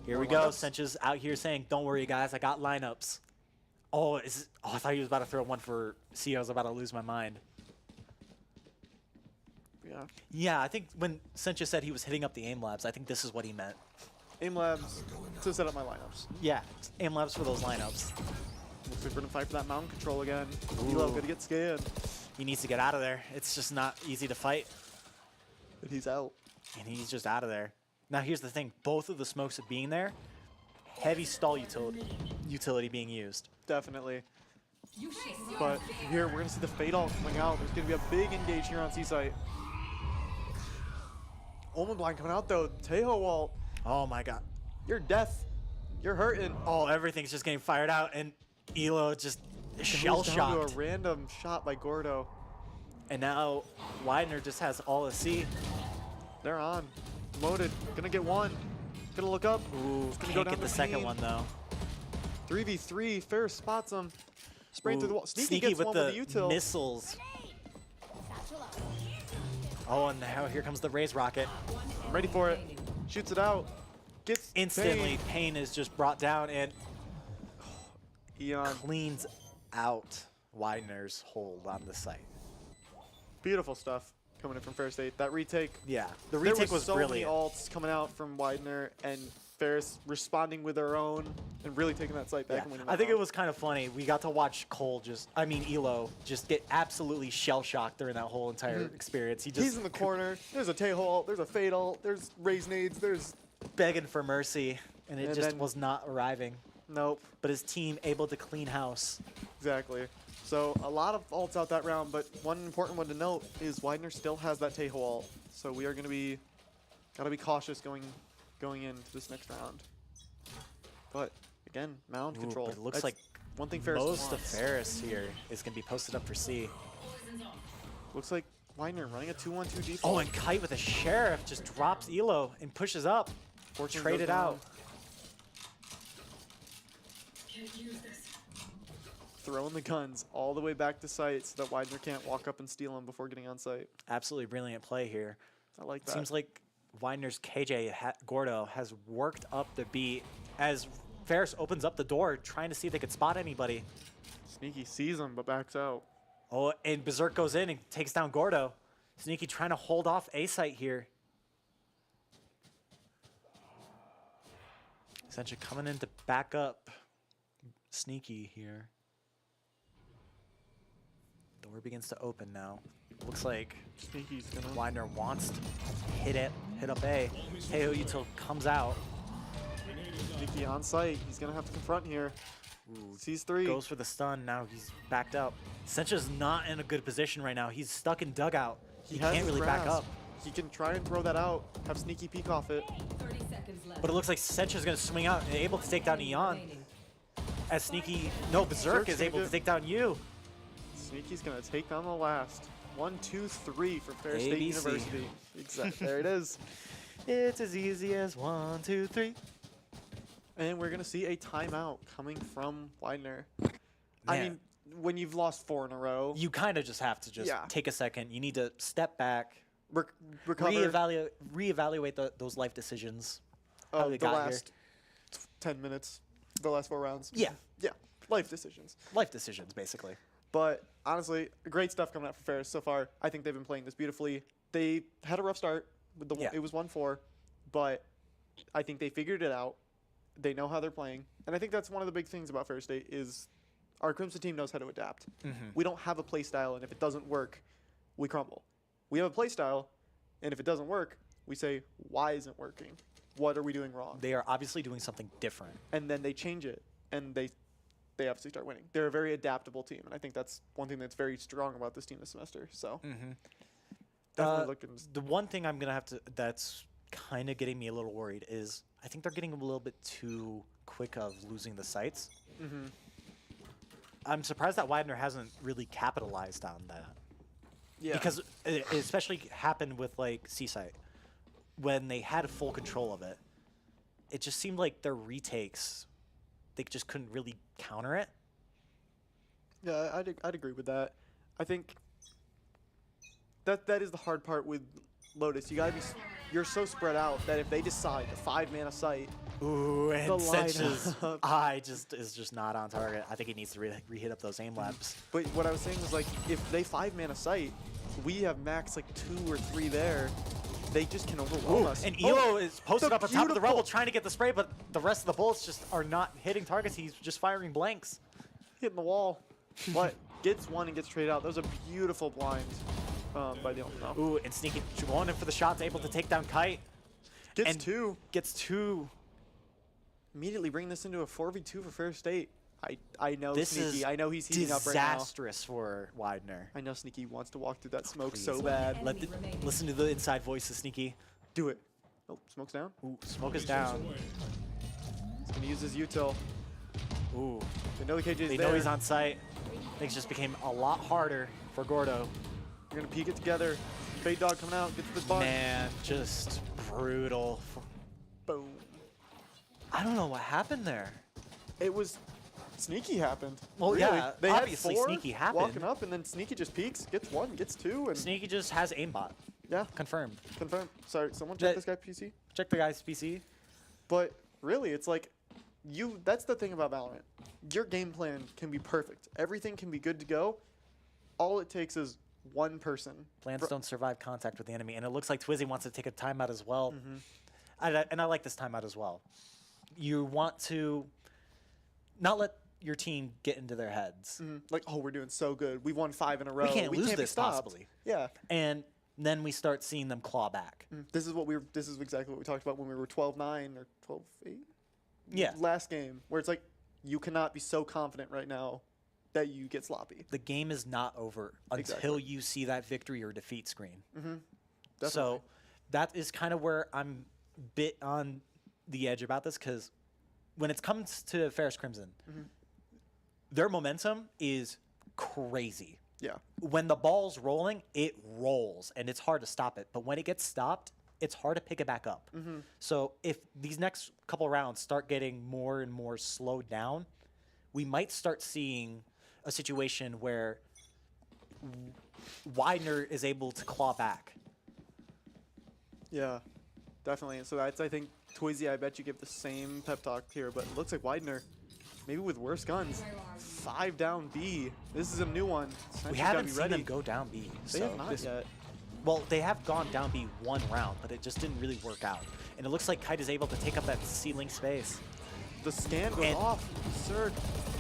Here More we go. lineups. Sencha's out here saying, "Don't worry, guys, I got lineups." Oh, I thought he was about to throw one for C. I was about to lose my mind. Yeah. Yeah, I think when Sencha said he was hitting up the aim labs, I think this is what he meant. Aim labs to set up my lineups. Yeah, aim labs for those lineups. Looks like we're gonna fight for that mountain control again. Elo Ooh. gonna get scanned. He needs to get out of there. It's just not easy to fight, But he's out. and he's just out of there. Now here's the thing: both of the smokes of being there, heavy stall utility being used. Definitely. You face your But here we're gonna see the fade ult coming out. There's gonna be a big engage here on C site. Omen blind coming out though. Tejo ult. Oh my god. You're deaf. You're hurting. Oh, everything's just getting fired out, and Elo just shell Goes down shocked. to a random shot by Gordo. And now Widener just has all of C. They're on. Loaded. Gonna get one. Gonna look up. Ooh, It's gonna can't go down get the to second Payne. one though. 3v3. Ferris spots him. Spraying through the Ooh, wall. Sneaky gets with one the with the util. missiles. Oh, and now here comes the Raise Rocket. I'm ready for it. Shoots it out. Gets Instantly, Payne is just brought down and Eon. cleans out Widener's hold on the site. Beautiful stuff coming in from Ferris State. That retake. Yeah, the There retake was so brilliant. many alts coming out from Widener and Ferris responding with their own and really taking that site back Yeah. and winning I that think it round. was kind of funny. We got to watch Elo just get absolutely shell-shocked during that whole entire experience. He's in the corner. There's a Tail ult. There's a Fade ult. There's Raise Nades. There's begging for mercy, and it And just then- was not arriving. nope. But his team able to clean house. Exactly. So a lot of ults out that round, but one important one to note is Widener still has that Tail ult. So we are going to gotta be cautious going into this next round. But again, mound Ooh, control. but it looks That's like one thing Ferris Most of wants. Ferris here is going to be posted up for C. Looks like Widener running a 2-1-2 default. Oh, and Kite with a Sheriff just drops Elo and pushes up. Fortune Trade goes it out. down. Throwing the guns all the way back to site so that Widener can't walk up and steal them before getting on site. Absolutely brilliant play here. I like that. Seems like Widener's KJ Gordo has worked up the beat as Ferris opens up the door trying to see if they could spot anybody. Sneaky sees him but backs out. Oh, and Berserk goes in and takes down Gordo. Sneaky trying to hold off A-Site here. Essentially coming in to back up Sneaky here. Door begins to open now. Looks like Sneaky's gonna. Widener wants to hit up A. Teo Util comes out. Sneaky on site. He's gonna have to confront here. Ooh, Sees 3. goes for the stun. Now he's backed up. Sencha's not in a good position right now. He's stuck in dugout. He has can't his really back grasp. up. He can try and throw that out. Have Sneaky peek off it. 30 seconds left. But it looks like Sencha's going to swing out and able to take down Eon. Remaining. As Sneaky, no, Berserk Berserk's is gonna able to get- take down you. Sneaky's gonna take down the last. 1, 2, 3 for Ferris State ABC. University. Exactly. There it is. It's as easy as 1, 2, 3. And we're gonna see a timeout coming from Widener. I Man. mean, when you've lost 4 in a row, You kind of just have to just Yeah. take a second. You need to step back, recover reevaluate those life decisions. how they the got last 10 minutes, the last 4 rounds. Yeah. Yeah, life decisions. Life decisions, basically. But honestly, great stuff coming out from Ferris so far. I think they've been playing this beautifully. They had a rough start with Yeah. it was 1-4, but I think they figured it out. They know how they're playing, and I think that's one of the big things about Ferris State is our Crimson team knows how to adapt. We don't have a play style, and if it doesn't work, we crumble. We have a play style, and if it doesn't work, we say, why isn't it working? What are we doing wrong? They are obviously doing something different. And then they change it, and they obviously start winning. They're a very adaptable team, and I think that's one thing that's very strong about this team this semester. So definitely looking. The one thing I'm gonna have to that's kind of getting me a little worried is I think they're getting a little bit too quick of losing the sites. I'm surprised that Widener hasn't really capitalized on that. Yeah. Because it especially happened with like Seaside when they had full control of it. It just seemed like their retakes, they just couldn't really counter it. Yeah, I'd agree with that. I think that is the hard part with Lotus. You gotta be. You're so spread out that if they decide the 5-mana site, Ooh, and The Sench's lineup. eye is just not on target. I think he needs to re-hit up those aim labs. but what I was saying was like if they 5-mana site, we have max like 2 or 3 there. They just can overwhelm us. And Elo is posted the up on top of the beautiful- rubble trying to get the spray, but the rest of the bullets just are not hitting targets. He's just firing blanks. Hitting the wall, but gets one and gets traded out. That was a beautiful blind by the no. Ooh, and Sneaky going in for the shots, able to take down Kite. Gets and 2. Gets 2. Immediately bring this into a 4v2 for Ferris State. I know This Sneaky. is I know he's heating up right now. disastrous for Widener. I know Sneaky wants to walk through that smoke Please. so bad. Listen to the inside voice of Sneaky. Do it. Oh, smoke's down. Ooh, smoke is down. He's gonna use his util. Ooh, They know the KJ's they there. know he's on site. Things just became a lot harder for Gordo. They're gonna peek it together. Fade Dog coming out, gets the bug. Man, just brutal. Boom. I don't know what happened there. It was Sneaky happened. Well, really. yeah, They obviously had 4 Sneaky happened. walking up, and then Sneaky just peeks, gets 1, gets 2, and Sneaky just has aimbot. yeah, Confirmed. confirmed. Sorry, someone check That- this guy PC. Check the guy's PC. But really, it's like that's the thing about Valorant. Your game plan can be perfect. Everything can be good to go. All it takes is one person. Plants don't survive contact with the enemy, and it looks like Twizzy wants to take a timeout as well. And I like this timeout as well. You want to not let your team get into their heads. Like, oh, we're doing so good. We won 5 in a row. can't lose be this stopped. possibly. Yeah. And then we start seeing them claw back. This is exactly what we talked about when we were 12-9 or 12-8. Yeah. Last game, where it's like you cannot be so confident right now that you get sloppy. The game is not over until Exactly. you see that victory or defeat screen. Definitely. So that is kind of where I'm bit on the edge about this, because when it comes to Ferris Crimson, their momentum is crazy. Yeah. When the ball's rolling, it rolls, and it's hard to stop it. But when it gets stopped, it's hard to pick it back up. So if these next couple rounds start getting more and more slowed down, we might start seeing a situation where Widener is able to claw back. Yeah, definitely. And so that's, I think, Twizy, I bet you give the same pep talk here, but it looks like Widener, maybe with worse guns. 5 down B. This is a new one. We Sensu's gotta haven't be seen ready. them go down B. They so have not this- yet. Well, they have gone down B 1 round, but it just didn't really work out. And it looks like Kite is able to take up that ceiling space. The scan goes And- off. Surge,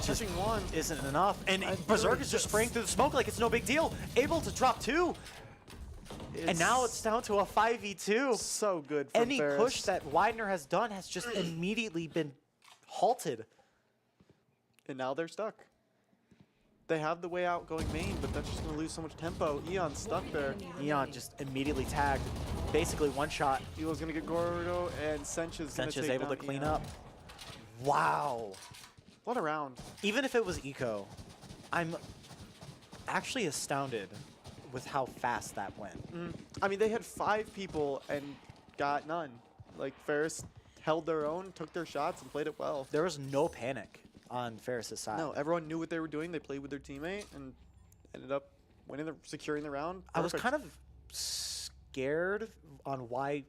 touching 1. Isn't enough. And I Berserk really is just just- spraying through the smoke like it's no big deal. Able to drop 2. And now it's down to a 5v2. so good from Any Ferris. push that Widener has done has just immediately been halted. And now they're stuck. They have the way out going main, but that's just going to lose so much tempo. Eon's stuck there. Eon just immediately tagged. Basically one shot. Elo's going to get Gordo, and Sencha's going to Sencha's take able down to clean Eon. up. Wow. What a round. Even if it was eco, I'm actually astounded with how fast that went. I mean, they had 5 people and got none. Like, Ferris held their own, took their shots, and played it well. There was no panic on Ferris's side. No, everyone knew what they were doing. They played with their teammate and ended up winning, securing the round. I was Perfect. kind of scared on why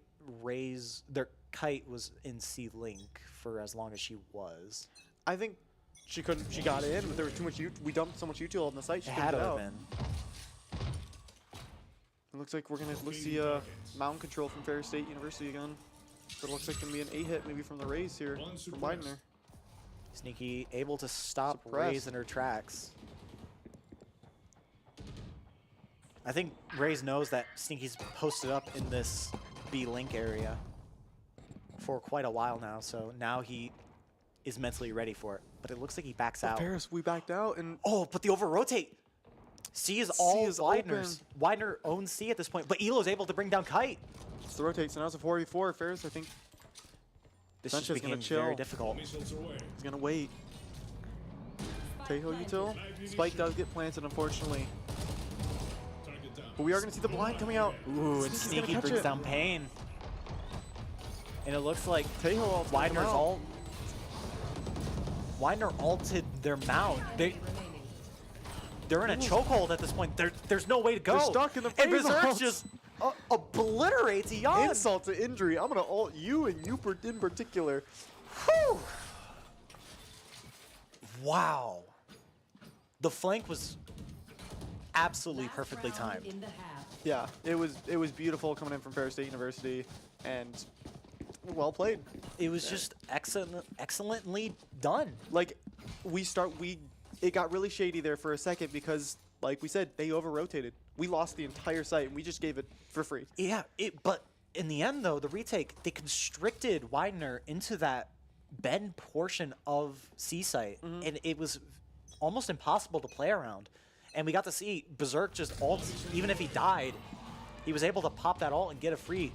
their Kite was in C Link for as long as she was. I think she couldn't. She got in, but there was too much. We dumped so much util on the site. She It couldn't had get to have out. been. It looks like we're gonna see mound control from Ferris State University again. But it looks like gonna be an 8-hit maybe from the Rays here from Widener. Sneaky able to stop Suppressed. Raze in her tracks. I think Raze knows that Sneaky's posted up in this B Link area for quite a while now, so now he is mentally ready for it. But it looks like he backs out. Ferris, we backed out, and Oh, but the over rotate. C is all is Widener's. Widener owns C at this point, but Elo's able to bring down Kite. it's the rotate. So now it's a 4v4. Ferris, I think, This Sencha's just gonna became chill. very difficult. he's gonna wait. Tejo util. Spike does get planted, unfortunately. But we are gonna see the blind coming out. Ooh, and Sneaky's gonna Sneaky catch brings it. down Pain. And it looks like Tejo ult's gonna come Widener's out. ult. Widener ulted their mount. They're in a chokehold at this point. There's no way to go. They're stuck in the And phase Berserk ult. just obliterates Eon. Insult to injury. I'm gonna ult you and you in particular. Whew. Wow. The flank was absolutely perfectly timed. In the half. Yeah, it was beautiful coming in from Ferris State University, and well played. It was just excellently done. Like, it got really shady there for a second because, like we said, they over-rotated. We lost the entire site, and we just gave it for free. Yeah, but in the end, though, the retake, they constricted Widener into that bend portion of C-Site, and it was almost impossible to play around. And we got to see Berserk just ult, even if he died, he was able to pop that ult and get a free.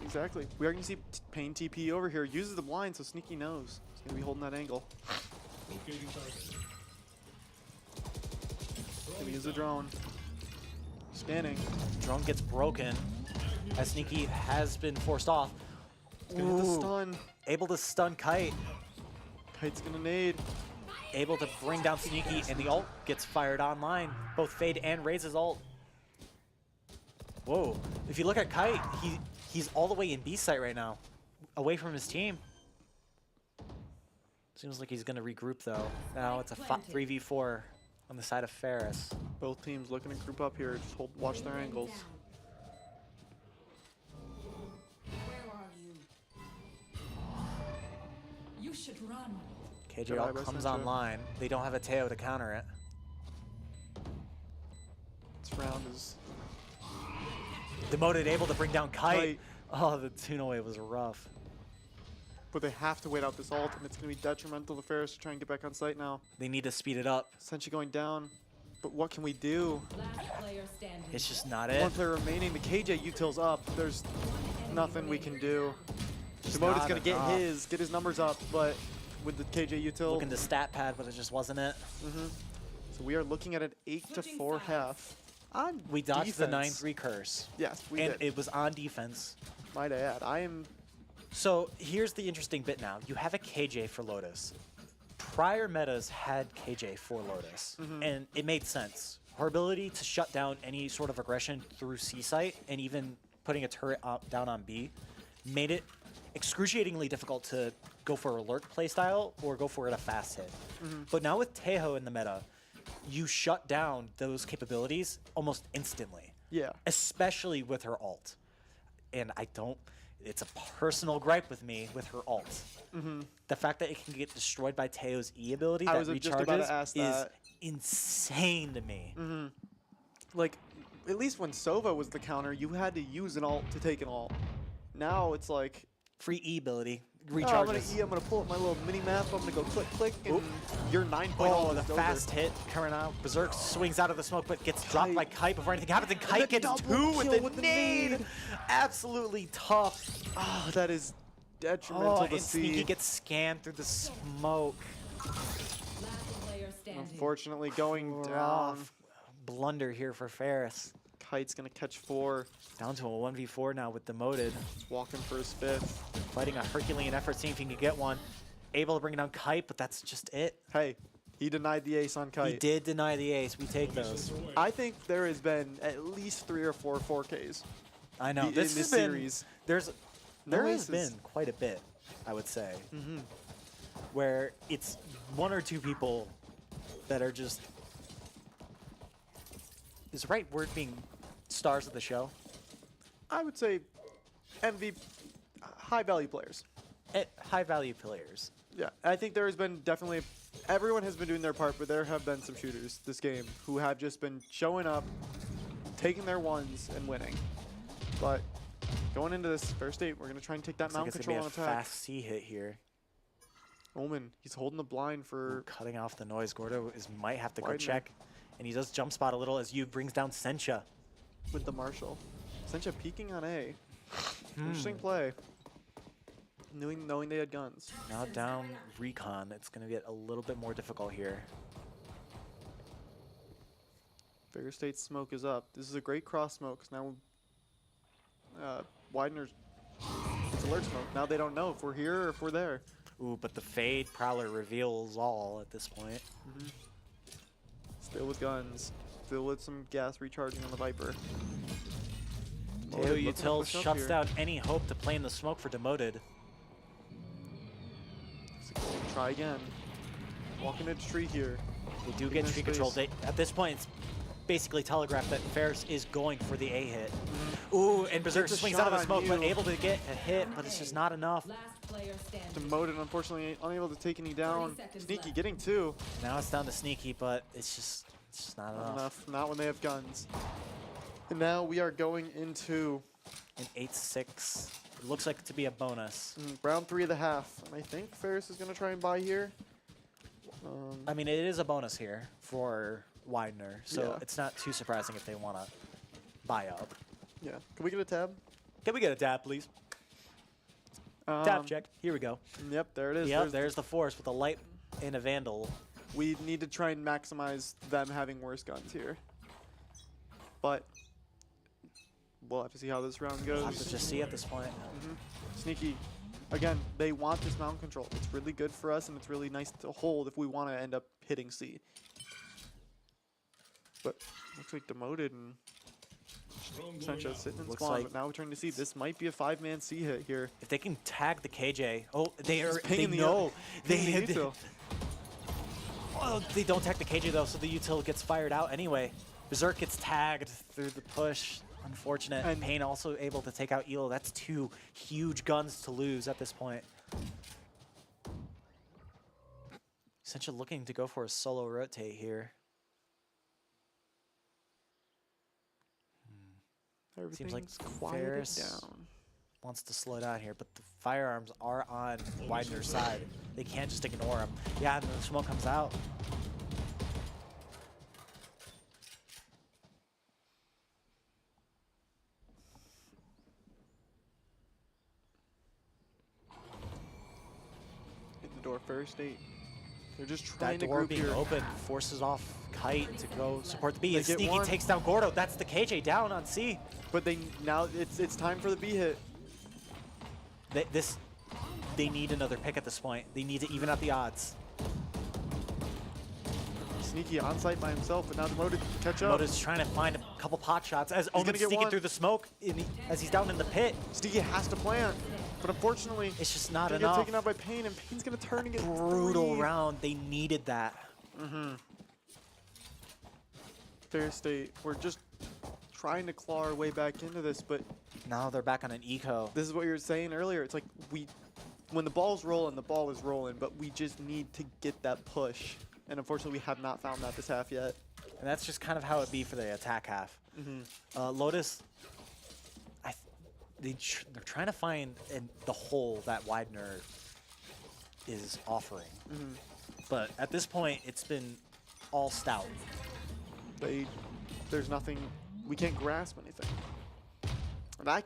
Exactly. We are going to see Pain TP over here. Uses the blind, so Sneaky knows. He's going to be holding that angle. Going to use the drone. Scanning. Drone gets broken as Sneaky has been forced off. Gonna hit the Ooh. stun. Able to stun Kite. Kite's gonna nade. Able to bring down Sneaky, and the ult gets fired online. Both Fade and Raze's ult. Whoa. If you look at Kite, he's all the way in B site right now, away from his team. Seems like he's going to regroup, though. Now it's a 3v4 on the side of Ferris. Both teams looking to group up here. Just watch their angles. Where are you? You should run. KJ Good eye ult by comes Sancho. online. They don't have a Teo to counter it. This round is Demoted able to bring down Kite. Kite. Oh, the tune away was rough. But they have to wait out this ult, and it's going to be detrimental to Ferris to try and get back on site now. They need to speed it up. Senshi going down. But what can we do? Last player standing. It's just not it. One player remaining. The KJ util's up. There's nothing we can do. Just Demoted is not going to enough. get his numbers up, but with the KJ util. Looking to stat pad, but it just wasn't it. So we are looking at an 8-4 half. On We dodged defense. the 9-3 curse. Yes, we And did. it was on defense. Might I add. I am. So here's the interesting bit now. You have a KJ for Lotus. Prior metas had KJ for Lotus, and it made sense. Her ability to shut down any sort of aggression through C site and even putting a turret down on B made it excruciatingly difficult to go for a lurk playstyle or go for it a fast hit. But now with Teho in the meta, you shut down those capabilities almost instantly. Yeah. Especially with her ult. And I don't, it's a personal gripe with me with her ult. The fact that it can get destroyed by Teo's E ability I that was recharges just about to ask is that. insane to me. Like, at least when Sova was the counter, you had to use an ult to take an ult. Now it's like, Free E ability, oh, I'm recharges. gonna E, I'm gonna pull up my little mini map, I'm gonna go click, click, and Oop. your 9 point Oh, ult the is over. fast hit coming out. Berserk swings out of the smoke, but gets dropped by Kite. Kite before anything happens. And Kite the gets double 2 with kill the with the nade. nade. Absolutely tough. Oh, that is detrimental Oh, to and Sneaky see. gets scanned through the smoke. Last player standing. Unfortunately, going down. Rough. Blunder here for Ferris. Kite's gonna catch 4. Down to a 1v4 now with Demoted. Walking for his 5th. Fighting a Herculean effort, seeing if he can get one. Able to bring down Kite, but that's just it. Hey, he denied the ace on Kite. He did deny the ace. We take those. I think there has been at least 3 or 4 4Ks I know. in This this has been, series. there No has aces. been quite a bit, I would say, where it's 1 or 2 people that are just, is the right word being stars of the show? I would say MVP, high value players. High value players. Yeah, I think there has been definitely, everyone has been doing their part, but there have been some shooters this game who have just been showing up, taking their ones, and winning. But going into this first 8, we're going to try and take that Looks like mountain it's going control to on be a attack. fast C hit here. Omen, he's holding the blind for Cutting off the noise. Gordo might have to go Widener. check. And he does jump spot a little as Yu brings down Sencha. with the Marshall. Sencha peeking on A. Hmm. Interesting play. Knowing they had guns. Now down Recon. It's going to get a little bit more difficult here. Fair State smoke is up. This is a great cross smoke 'cause now Widener's it's alert smoke. Now they don't know if we're here or if we're there. Ooh, but the Fade Prowler reveals all at this point. Still with guns. Still with some gas recharging on the Viper. Teo Demoted looking to Util push up shuts here. down any hope to play in the smoke for Demoted. Try again. Walking into tree here. They do Taking get their tree control. space. At this point, it's basically telegraphed that Ferris is going for the A hit. Ooh, and Berserk Gets a swings shot out of the on smoke, but you. able to get a hit, but it's just not enough. Last player standing. Demoted, unfortunately, unable to take any down. 30 seconds Sneaky left. getting 2. Now it's down to Sneaky, but it's just not Not enough. enough. Not when they have guns. And now we are going into An 8-6. It looks like to be a bonus. round 3 of the half. And I think Ferris is going to try and buy here. I mean, it is a bonus here for Widener, so Yeah. it's not too surprising if they want to buy up. Yeah. Can we get a tab? Can we get a tab, please? Tab check. Here we go. Yep, there it is. Yep, there's the Force with a Light and a Vandal. We need to try and maximize them having worse guns here. But we'll have to see how this round goes. We'll have to just see at this point. Sneaky. Again, they want this mountain control. It's really good for us, and it's really nice to hold if we want to end up hitting C. But looks like demoted and Sanchez sitting in Looks spawn. like- But now we turn to C. This might be a 5-man C hit here. If they can tag the KJ, oh, they pinging the know. pinging the util. Oh, they don't tag the KJ though, so the util gets fired out anyway. Berserk gets tagged through the push. Unfortunate. And Payne also able to take out Elo. That's 2 huge guns to lose at this point. Essentially looking to go for a solo rotate here. Seems like Everything's quieted Ferris down. wants to slow down here, but the firearms are on Widener's side. They can't just ignore him. Yeah, and the smoke comes out. In the door, Ferris State. They're just trying That to door group being here. open forces off Kite to go support the B. They And get Sneaky one. takes down Gordo. That's the KJ down on C. But they now it's time for the B hit. They need another pick at this point. They need to even out the odds. Sneaky on site by himself, but now demoted to catch up. Moto's trying to find a couple pot shots as gonna Omen's get sneaking one. through the smoke as he's down in the pit. Sneaky has to plant, but unfortunately, It's just not gonna get enough. taken out by Payne, and Payne's gonna turn and get Brutal 3. round. They needed that. Ferris State, we're just trying to claw our way back into this, but Now they're back on an eco. this is what you were saying earlier. It's like when the ball's rolling, the ball is rolling, but we just need to get that push. And unfortunately, we have not found that this half yet. And that's just kind of how it be for the attack half. Lotus, they're trying to find the hole that Widener is offering. But at this point, it's been all stout. There's nothing, we can't grasp anything. And I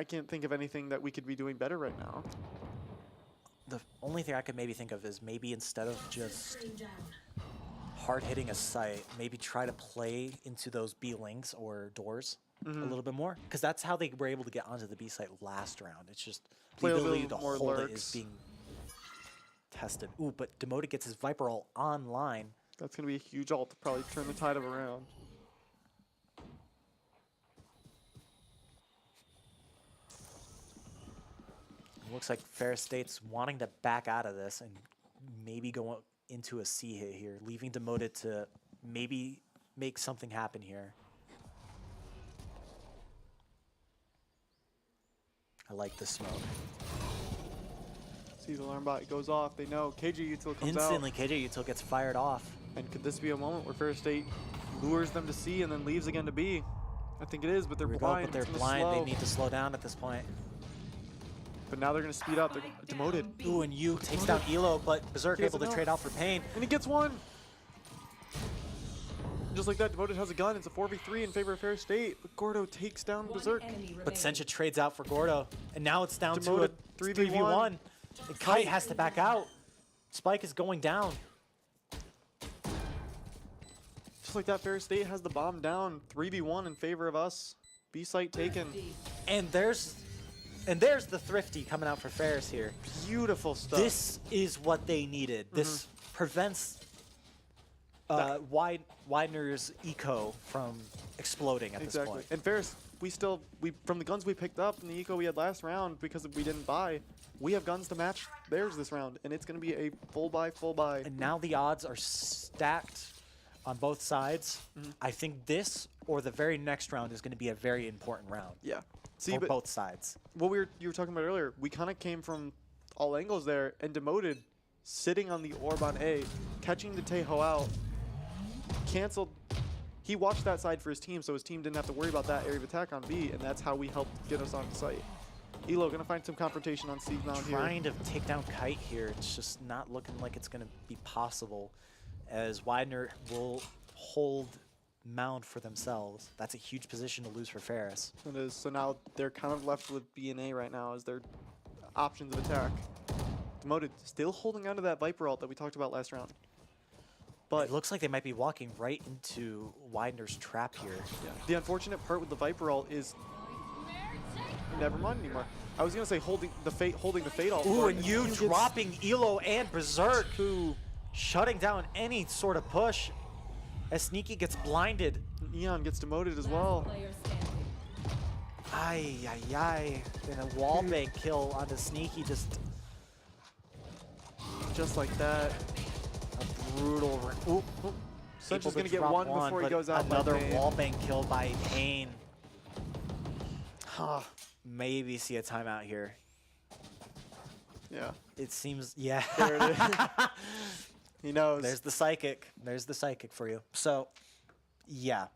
can't think of anything that we could be doing better right now. The only thing I could maybe think of is maybe instead of just hard hitting a site, maybe try to play into those B links or doors a little bit more, because that's how they were able to get onto the B site last round. It's just Play a the ability to little more hold it is lurks. being tested. Ooh, but Demoted gets his Viper ult online. That's going to be a huge ult to probably turn the tide of around. It looks like Ferris State's wanting to back out of this and maybe go into a C hit here, leaving Demoted to maybe make something happen here. I like the smoke. See the alarm bot goes off. They know KJ util comes Instantly, KJ util gets fired off. out. And could this be a moment where Ferris State lures them to C and then leaves again to B? I think it is, but they're Here we go, blind. but they're It's gonna blind. slow. They need to slow down at this point. But now they're going to speed up. They're demoted. Ooh, and Yu takes down Elo, but Berserk He able to doesn't trade know. out for Payne. And he gets one. Just like that, Devoted has a gun. It's a 4v3 in favor of Ferris State. But Gordo takes down Berserk. But Sencha trades out for Gordo. And now it's down Demoted to a 3v1. 3v1. And Kite has to back out. Spike is going down. Just like that, Ferris State has the bomb down. 3v1 in favor of us. B site taken. And there's the Thrifty coming out for Ferris here. Beautiful stuff. This is what they needed. This prevents Widener's eco from exploding at this Exactly. point. And Ferris, we from the guns we picked up in the eco we had last round, because we didn't buy, we have guns to match theirs this round, and it's going to be a full buy. And now the odds are stacked on both sides. I think this or the very next round is going to be a very important round Yeah. See, for but both sides. what you were talking about earlier, we kind of came from all angles there, and Demoted sitting on the orb on A, catching the Tejo out, canceled. He watched that side for his team, so his team didn't have to worry about that area of attack on B, and that's how we helped get us on site. Elo gonna find some confrontation on C mound here. Trying to take down Kite here. It's just not looking like it's going to be possible, as Widener will hold mound for themselves. That's a huge position to lose for Ferris. It is. So now they're kind of left with B and A right now as their options of attack. Demoted still holding on to that Viper ult that we talked about last round. But It looks like they might be walking right into Widener's trap here. the unfortunate part with the Viper ult is never mind anymore. I was gonna say holding the fate ult. Ooh, for and it. you gets dropping Elo and Berserk, two. shutting down any sort of push. As Sneaky gets blinded. Neon gets demoted as well. Player standing. Ay, ay, ay. And a wallbang kill onto Sneaky, just Just like that. a brutal. Ooh, ooh. Sentra's Able to gonna get drop one before he but goes out. Another by Pain. wallbang kill by Pain. Maybe see a timeout here. Yeah. It seems, yeah. There it is. He knows. There's the psychic. There's the psychic for you. So, yeah,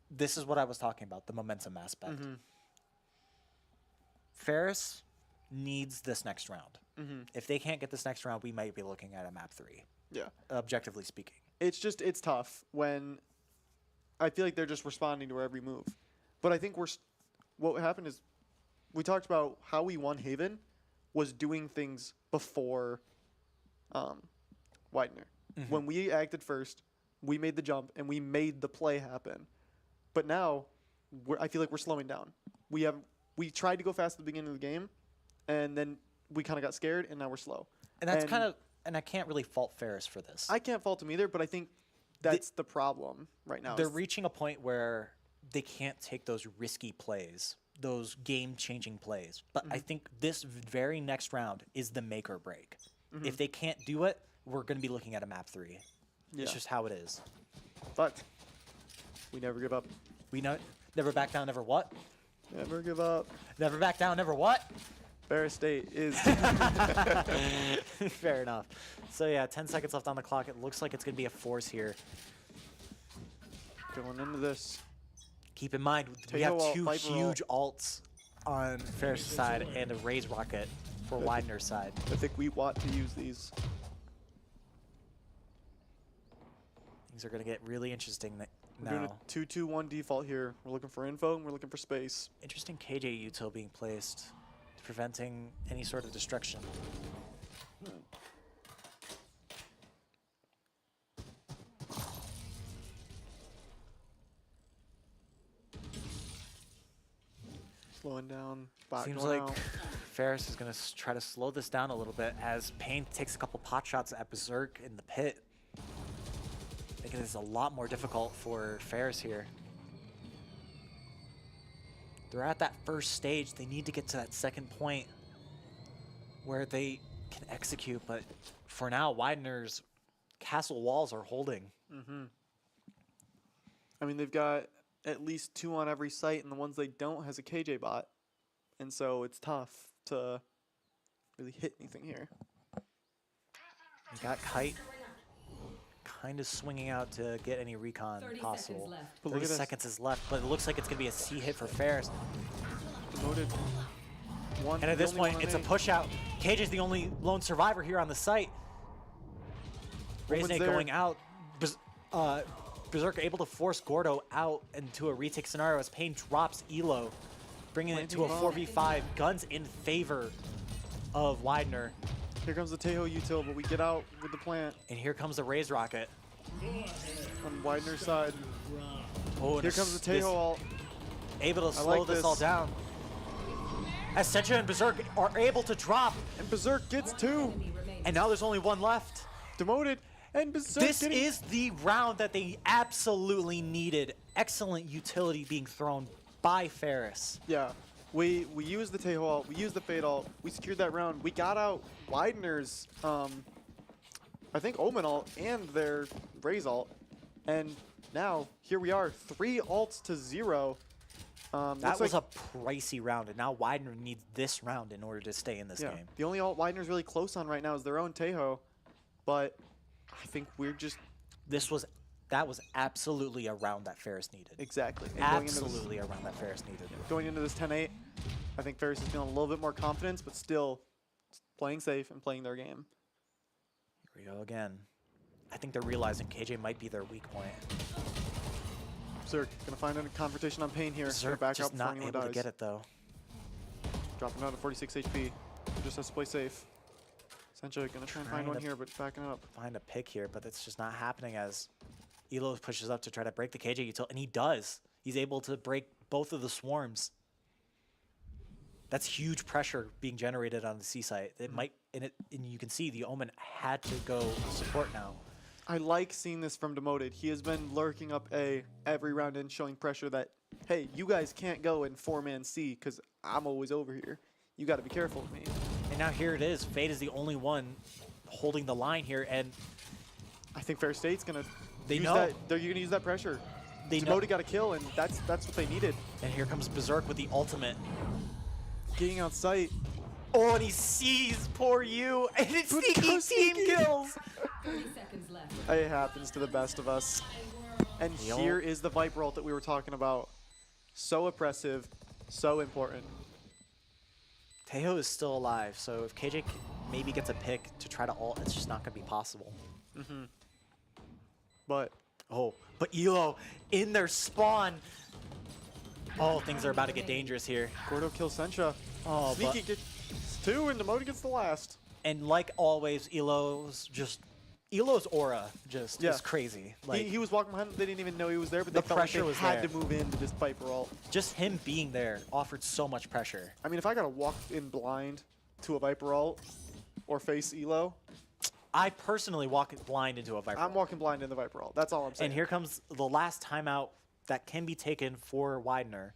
this is what I was talking about, the momentum aspect. Ferris needs this next round. If they can't get this next round, we might be looking at a map 3, Yeah. objectively speaking. It's tough when I feel like they're just responding to every move. But I think what happened is we talked about how we won Haven was doing things before Widener. When we acted first, we made the jump and we made the play happen. But now I feel like we're slowing down. We tried to go fast at the beginning of the game, and then we kind of got scared, and now we're slow. And that's kind of, and I can't really fault Ferris for this. I can't fault him either, but I think that's the problem right now. They're reaching a point where they can't take those risky plays, those game-changing plays. But I think this very next round is the make or break. If they can't do it, we're going to be looking at a map 3. Yeah. It's just how it is. But we never give up. We know, never back down, never what? Never give up. Never back down, never what? Ferris State is. Fair enough. So yeah, 10 seconds left on the clock. It looks like it's going to be a force here. Going into this. Keep in mind, we Tail have ult, two Viper huge ults on Ferris' side and a Raise Rocket for Widener's side. I think we want to use these. Things are going to get really interesting We're doing now. a 2-2-1 default here. We're looking for info and we're looking for space. Interesting KJ util being placed, preventing any sort of destruction. Slowing down. Bot Seems going like out. Ferris is going to try to slow this down a little bit as Pain takes a couple pot shots at Berserk in the pit. Making this a lot more difficult for Ferris here. They're at that first stage. They need to get to that second point where they can execute. But for now, Widener's castle walls are holding. I mean, they've got at least 2 on every site, and the ones they don't has a KJ bot. And so it's tough to really hit anything here. You got Kite kind of swinging out to get any recon 30 possible. seconds left. But look 30 at this. seconds is left, but it looks like it's going to be a C hit for Ferris. Demoted. One, And at the this only point, one it's a on A. push out. Cage is the only lone survivor here on the site. Omen's Raze there. going out. Berserk able to force Gordo out into a retake scenario as Pain drops Elo, bringing it to a Planting 4v5. Guns in favor of Widener. Here comes the Tejo util, but we get out with the plant And here comes the Raze Rocket. on Widener's side. Oh, and Here comes the Tejo ult. able to I slow like this all this. down. As Sencha and Berserk are able to drop, And Berserk gets 2. Enemy remains. and now there's only one left. Demoted. And Berserk This getting is the round that they absolutely needed. Excellent utility being thrown by Ferris. Yeah, we used the Tejo ult, we used the Fade ult, we secured that round. We got out Widener's, I think Omen ult and their Raze ult, and now here we are, 3 ults to 0. That looks was like, a pricey round, and now Widener needs this round in order to stay in this yeah. game. The only ult Widener's really close on right now is their own Tejo, but I think we're just That was absolutely a round that Ferris needed. exactly and Absolutely a round that Ferris needed. Going into this 10-8, I think Ferris is feeling a little bit more confidence, but still playing safe and playing their game. Here we go again. I think they're realizing KJ might be their weak point. Berserk gonna find a confrontation on Pain here. Berserk Back just out before not anyone able dies. to get it though. Dropping down to 46 HP. Just has to play safe. Sencha gonna try and find Trying one to- here, but backing up. Find a pick here, but that's just not happening as Elo pushes up to try to break the KJ util, and he does. He's able to break both of the swarms. That's huge pressure being generated on the C site. It might, and you can see the Omen had to go support now. I like seeing this from Demoted. He has been lurking up A every round and showing pressure that, hey, you guys can't go in 4-man C because I'm always over here. You got to be careful of me. And now here it is. Fade is the only one holding the line here, and I think Fair State's gonna They use know. that. They're gonna use that pressure. they know. Demoted got a kill, and that's what they needed. And here comes Berserk with the ultimate. Getting out sight. Oh, and he sees poor you, and it's Let's sneaky go, team sneaky. kills. 30 seconds left. It happens to the best of us. And The here ult. is the Viper ult that we were talking about. So oppressive, so important. Tejo is still alive, so if KJ maybe gets a pick to try to ult, it's just not going to be possible. But Oh, but Elo in their spawn. Oh, things are about to get dangerous here. Gordo kills Sencha. Oh, Sneaky gets 2, and Demoted gets the last. and like always, Elo's aura just Yeah. is crazy. Like He was walking behind them. They didn't even know he was there, but The they felt like pressure they was had there. to move into this Viper ult. just him being there offered so much pressure. I mean, if I got to walk in blind to a Viper ult or face Elo, I personally walk blind into a Viper. I'm walking blind in the Viper ult. That's all I'm saying. And here comes the last timeout that can be taken for Widener.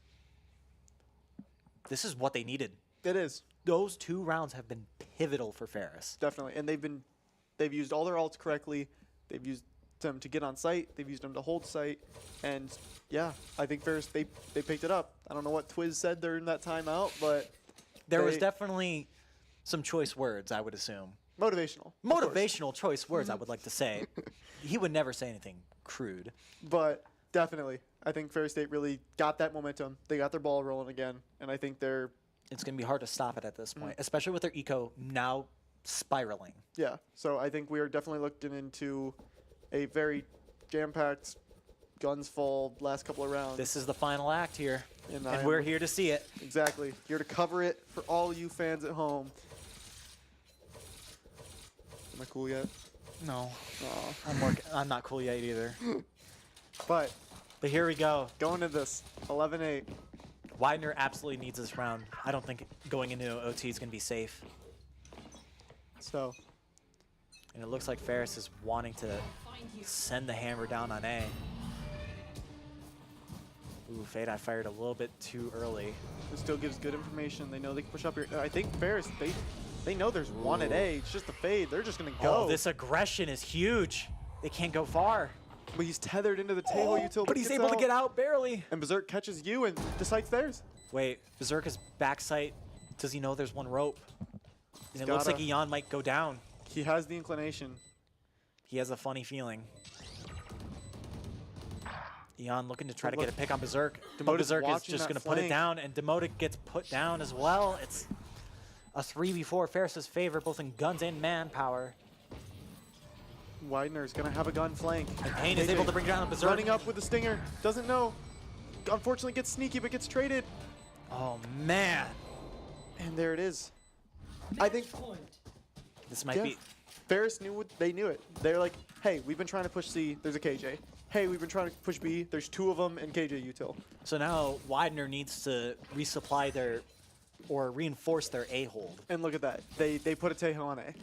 This is what they needed. It is, Those 2 rounds have been pivotal for Ferris. definitely. And they've used all their ults correctly. They've used them to get on site. They've used them to hold site. And yeah, I think Ferris, they picked it up. I don't know what Twiz said during that timeout, but There was they- definitely some choice words, I would assume. motivational. of course. Motivational choice words, I would like to say. He would never say anything crude. But definitely, I think Ferris State really got that momentum. They got their ball rolling again. And I think they're, It's going to be hard to stop it at this point, especially with their eco now spiraling. yeah. So I think we are definitely looking into a very jam-packed, guns full last couple of rounds. This is the final act here, And I and am- we're here to see it. Exactly. Here to cover it for all you fans at home. Am I cool yet? No, Aw. I'm not cool yet either. But But here we go. going into this, 11-8. Widener absolutely needs this round. I don't think going into OT is going to be safe. So And it looks like Ferris is wanting to send the hammer down on A. Ooh, Fade, I fired a little bit too early. it still gives good information. They know they can push up here. I think Ferris, they know there's one at A. It's just a fade. They're just going to go. Oh, this aggression is huge. They can't go far. But he's tethered into the table util. But he's able to get out barely. And Berserk catches you and decides theirs. Wait, Berserk is backside. Does he know there's one rope? And it looks like gotta- Eon might go down. He has the inclination. He has a funny feeling. Eon looking to try to Look, get a pick on Berserk. But Demoted's Berserk is watching just that going to put it flank. down, and Demoted gets put down as well. It's a 3v4 Ferris's favor, both in guns and manpower. Widener's going to have a gun flank. And Payne is KJ able to bring down Berserk. running up with the stinger. Doesn't know. Unfortunately gets sneaky, but gets traded. Oh, man. And there it is. I think This might yeah, be... Ferris knew they knew it. They're like, hey, we've been trying to push C. There's a KJ. Hey, we've been trying to push B. There's 2 of them and KJ util. So now Widener needs to resupply their... or reinforce their A hold. And look at that. They put a Tejo on A.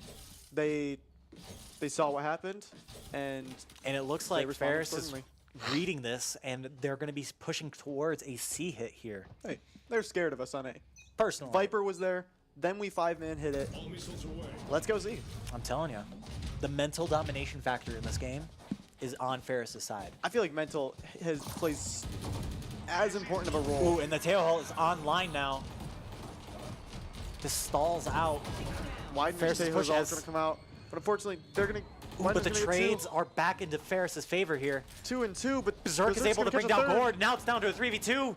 They saw what happened, and And it looks they like responded Ferris is accordingly. reading this, and they're going to be pushing towards a C hit here. Hey, they're scared of us on A. Personally, Viper was there. Then we 5-man hit it. Let's go Z. I'm telling you, the mental domination factor in this game is on Ferris' side. I feel like mental plays as important of a role. Ooh, and the tail haul is online now. This stalls out. Widener's Ferris' Tejo's push all has- going to come out. But unfortunately, they're going to... Ooh, but the trades are back into Ferris' favor here. 2 and 2, but Berserk is able to bring down Gord. Now it's down to a 3v2.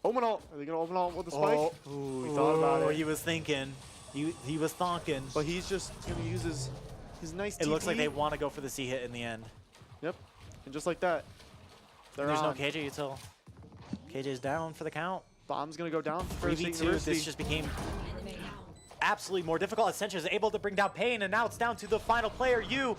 Omen ult. Are they going to open ult with the spike? Oh, Ooh, he thought about it. He was thinking. He was thonking. But he's just going to use his nice It looks like TP. they want to go for the C hit in the end. Yep. And just like that, There's no on. KJ util. KJ's down for the count. Bomb's going to go down for Ferris State 3v2. University. This just became absolutely more difficult. Sencha is able to bring down Payne, and now it's down to the final player, you.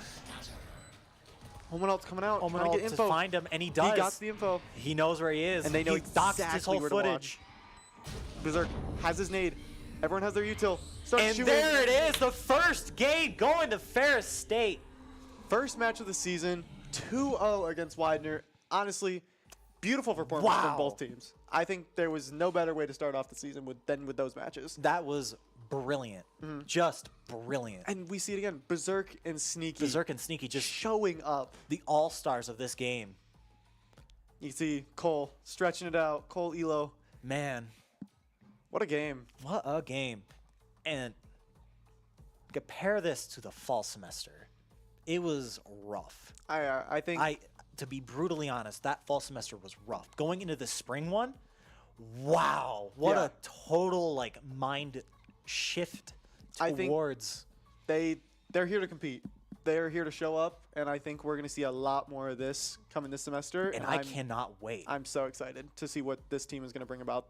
Omen ult's coming out. Omen trying to ult get to info. find him, and he does. He got the info. He knows where he is. And they know he doxed his exactly whole where to footage. watch. Berserk has his nade. Everyone has their util. Starts And shooting. there it is, the first game going to Ferris State. First match of the season, 2-0 against Widener. Honestly, beautiful performance from Wow. both teams. I think there was no better way to start off the season than with those matches. That was brilliant. Just brilliant. And we see it again. Berserk and Sneaky Berserk and Sneaky just showing up. the all-stars of this game. You see Cole stretching it out. Cole Elo. Man, What a game. what a game. And compare this to the fall semester. It was rough. I think To be brutally honest, that fall semester was rough. Going into the spring one, wow, what Yeah. a total like mind shift I think towards. they're here to compete. They're here to show up, and I think we're going to see a lot more of this coming this semester. And I cannot wait. I'm so excited to see what this team is going to bring about.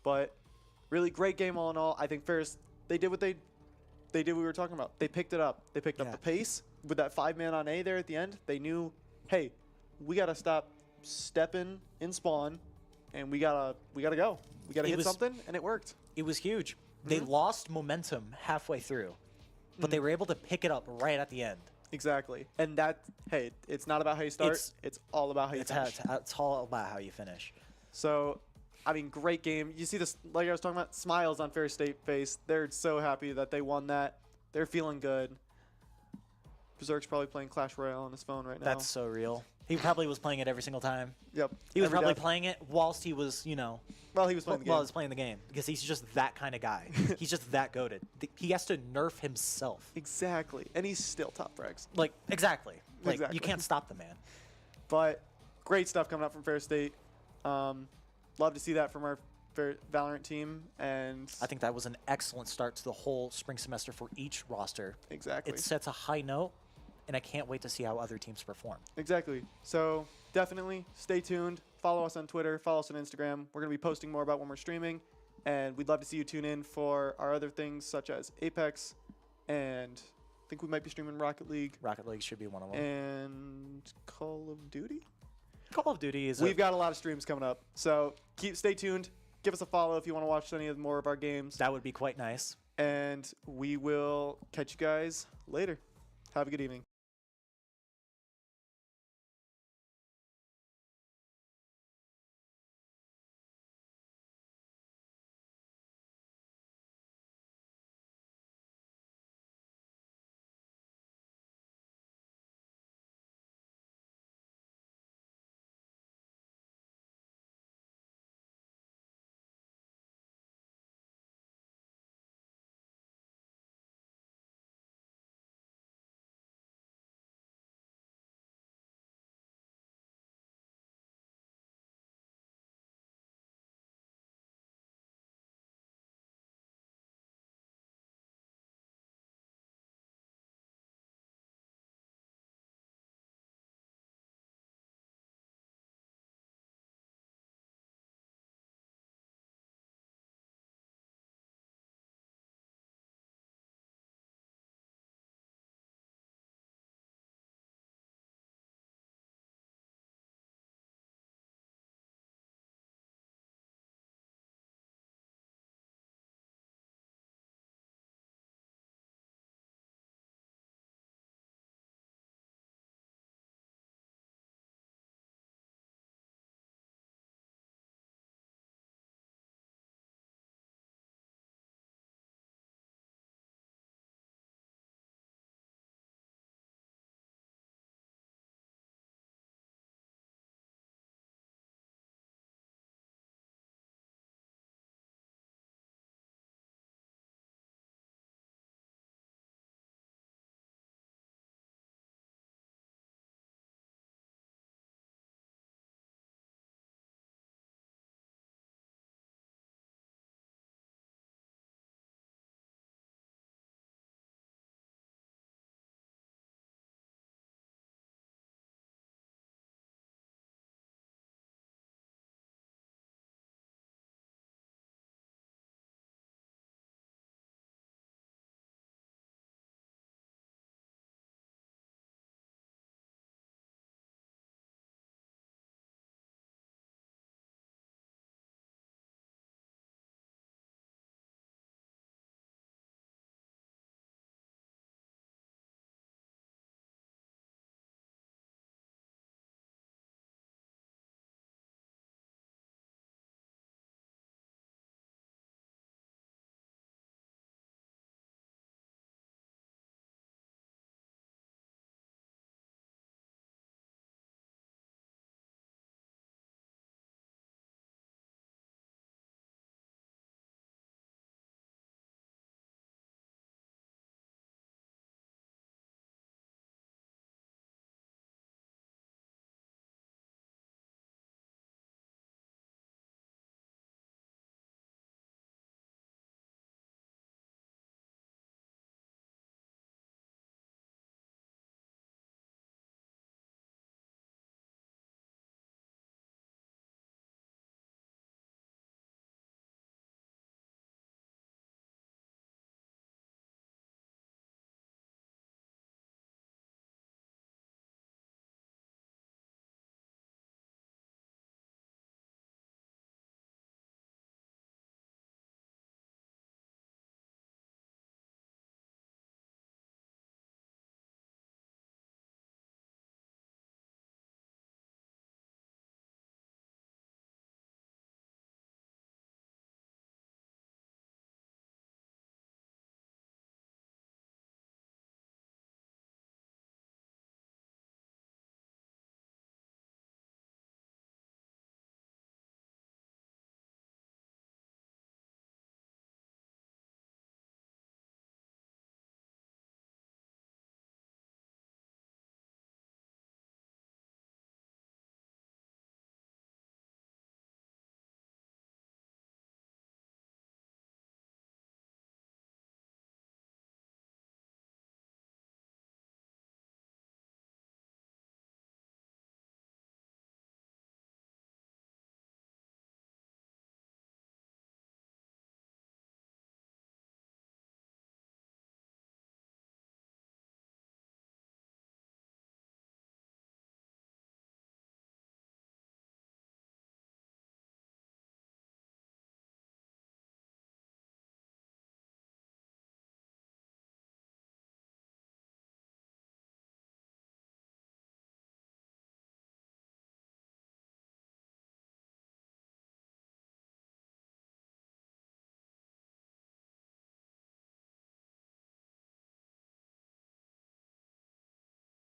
But really great game all in all. I think Ferris, they did what they did we were talking about. They picked it up. They picked up Yeah. the pace with that 5-man on A there at the end. They knew, hey, we got to stop stepping in spawn, and we got to go. We got to It hit was- something, and it worked. It was huge. They lost momentum halfway through, but they were able to pick it up right at the end. Exactly. And that, hey, it's not about how you start. It's all about how you finish. It's all about how you finish. So, I mean, great game. You see this, like I was talking about, smiles on Ferris State face. They're so happy that they won that. They're feeling good. Berserk's probably playing Clash Royale on his phone right now. That's so real. He probably was playing it every single time. Yep. He was every probably day. playing it whilst he was, you know, Well, he was playing the game. while he was playing the game because he's just that kind of guy. He's just that goated. He has to nerf himself. Exactly. And he's still top frags. Like exactly. Like Exactly. you can't stop the man. But great stuff coming up from Ferris State. Love to see that from our Valorant team. And I think that was an excellent start to the whole spring semester for each roster. exactly. It sets a high note, and I can't wait to see how other teams perform. Exactly. So definitely stay tuned. Follow us on Twitter. Follow us on Instagram. We're going to be posting more about when we're streaming. And we'd love to see you tune in for our other things such as Apex. And I think we might be streaming Rocket League Rocket League should be one of them. and Call of Duty. Call of Duty is We've got a lot of streams coming up. So stay tuned. Give us a follow if you want to watch any of more of our games. that would be quite nice. And we will catch you guys later. Have a good evening.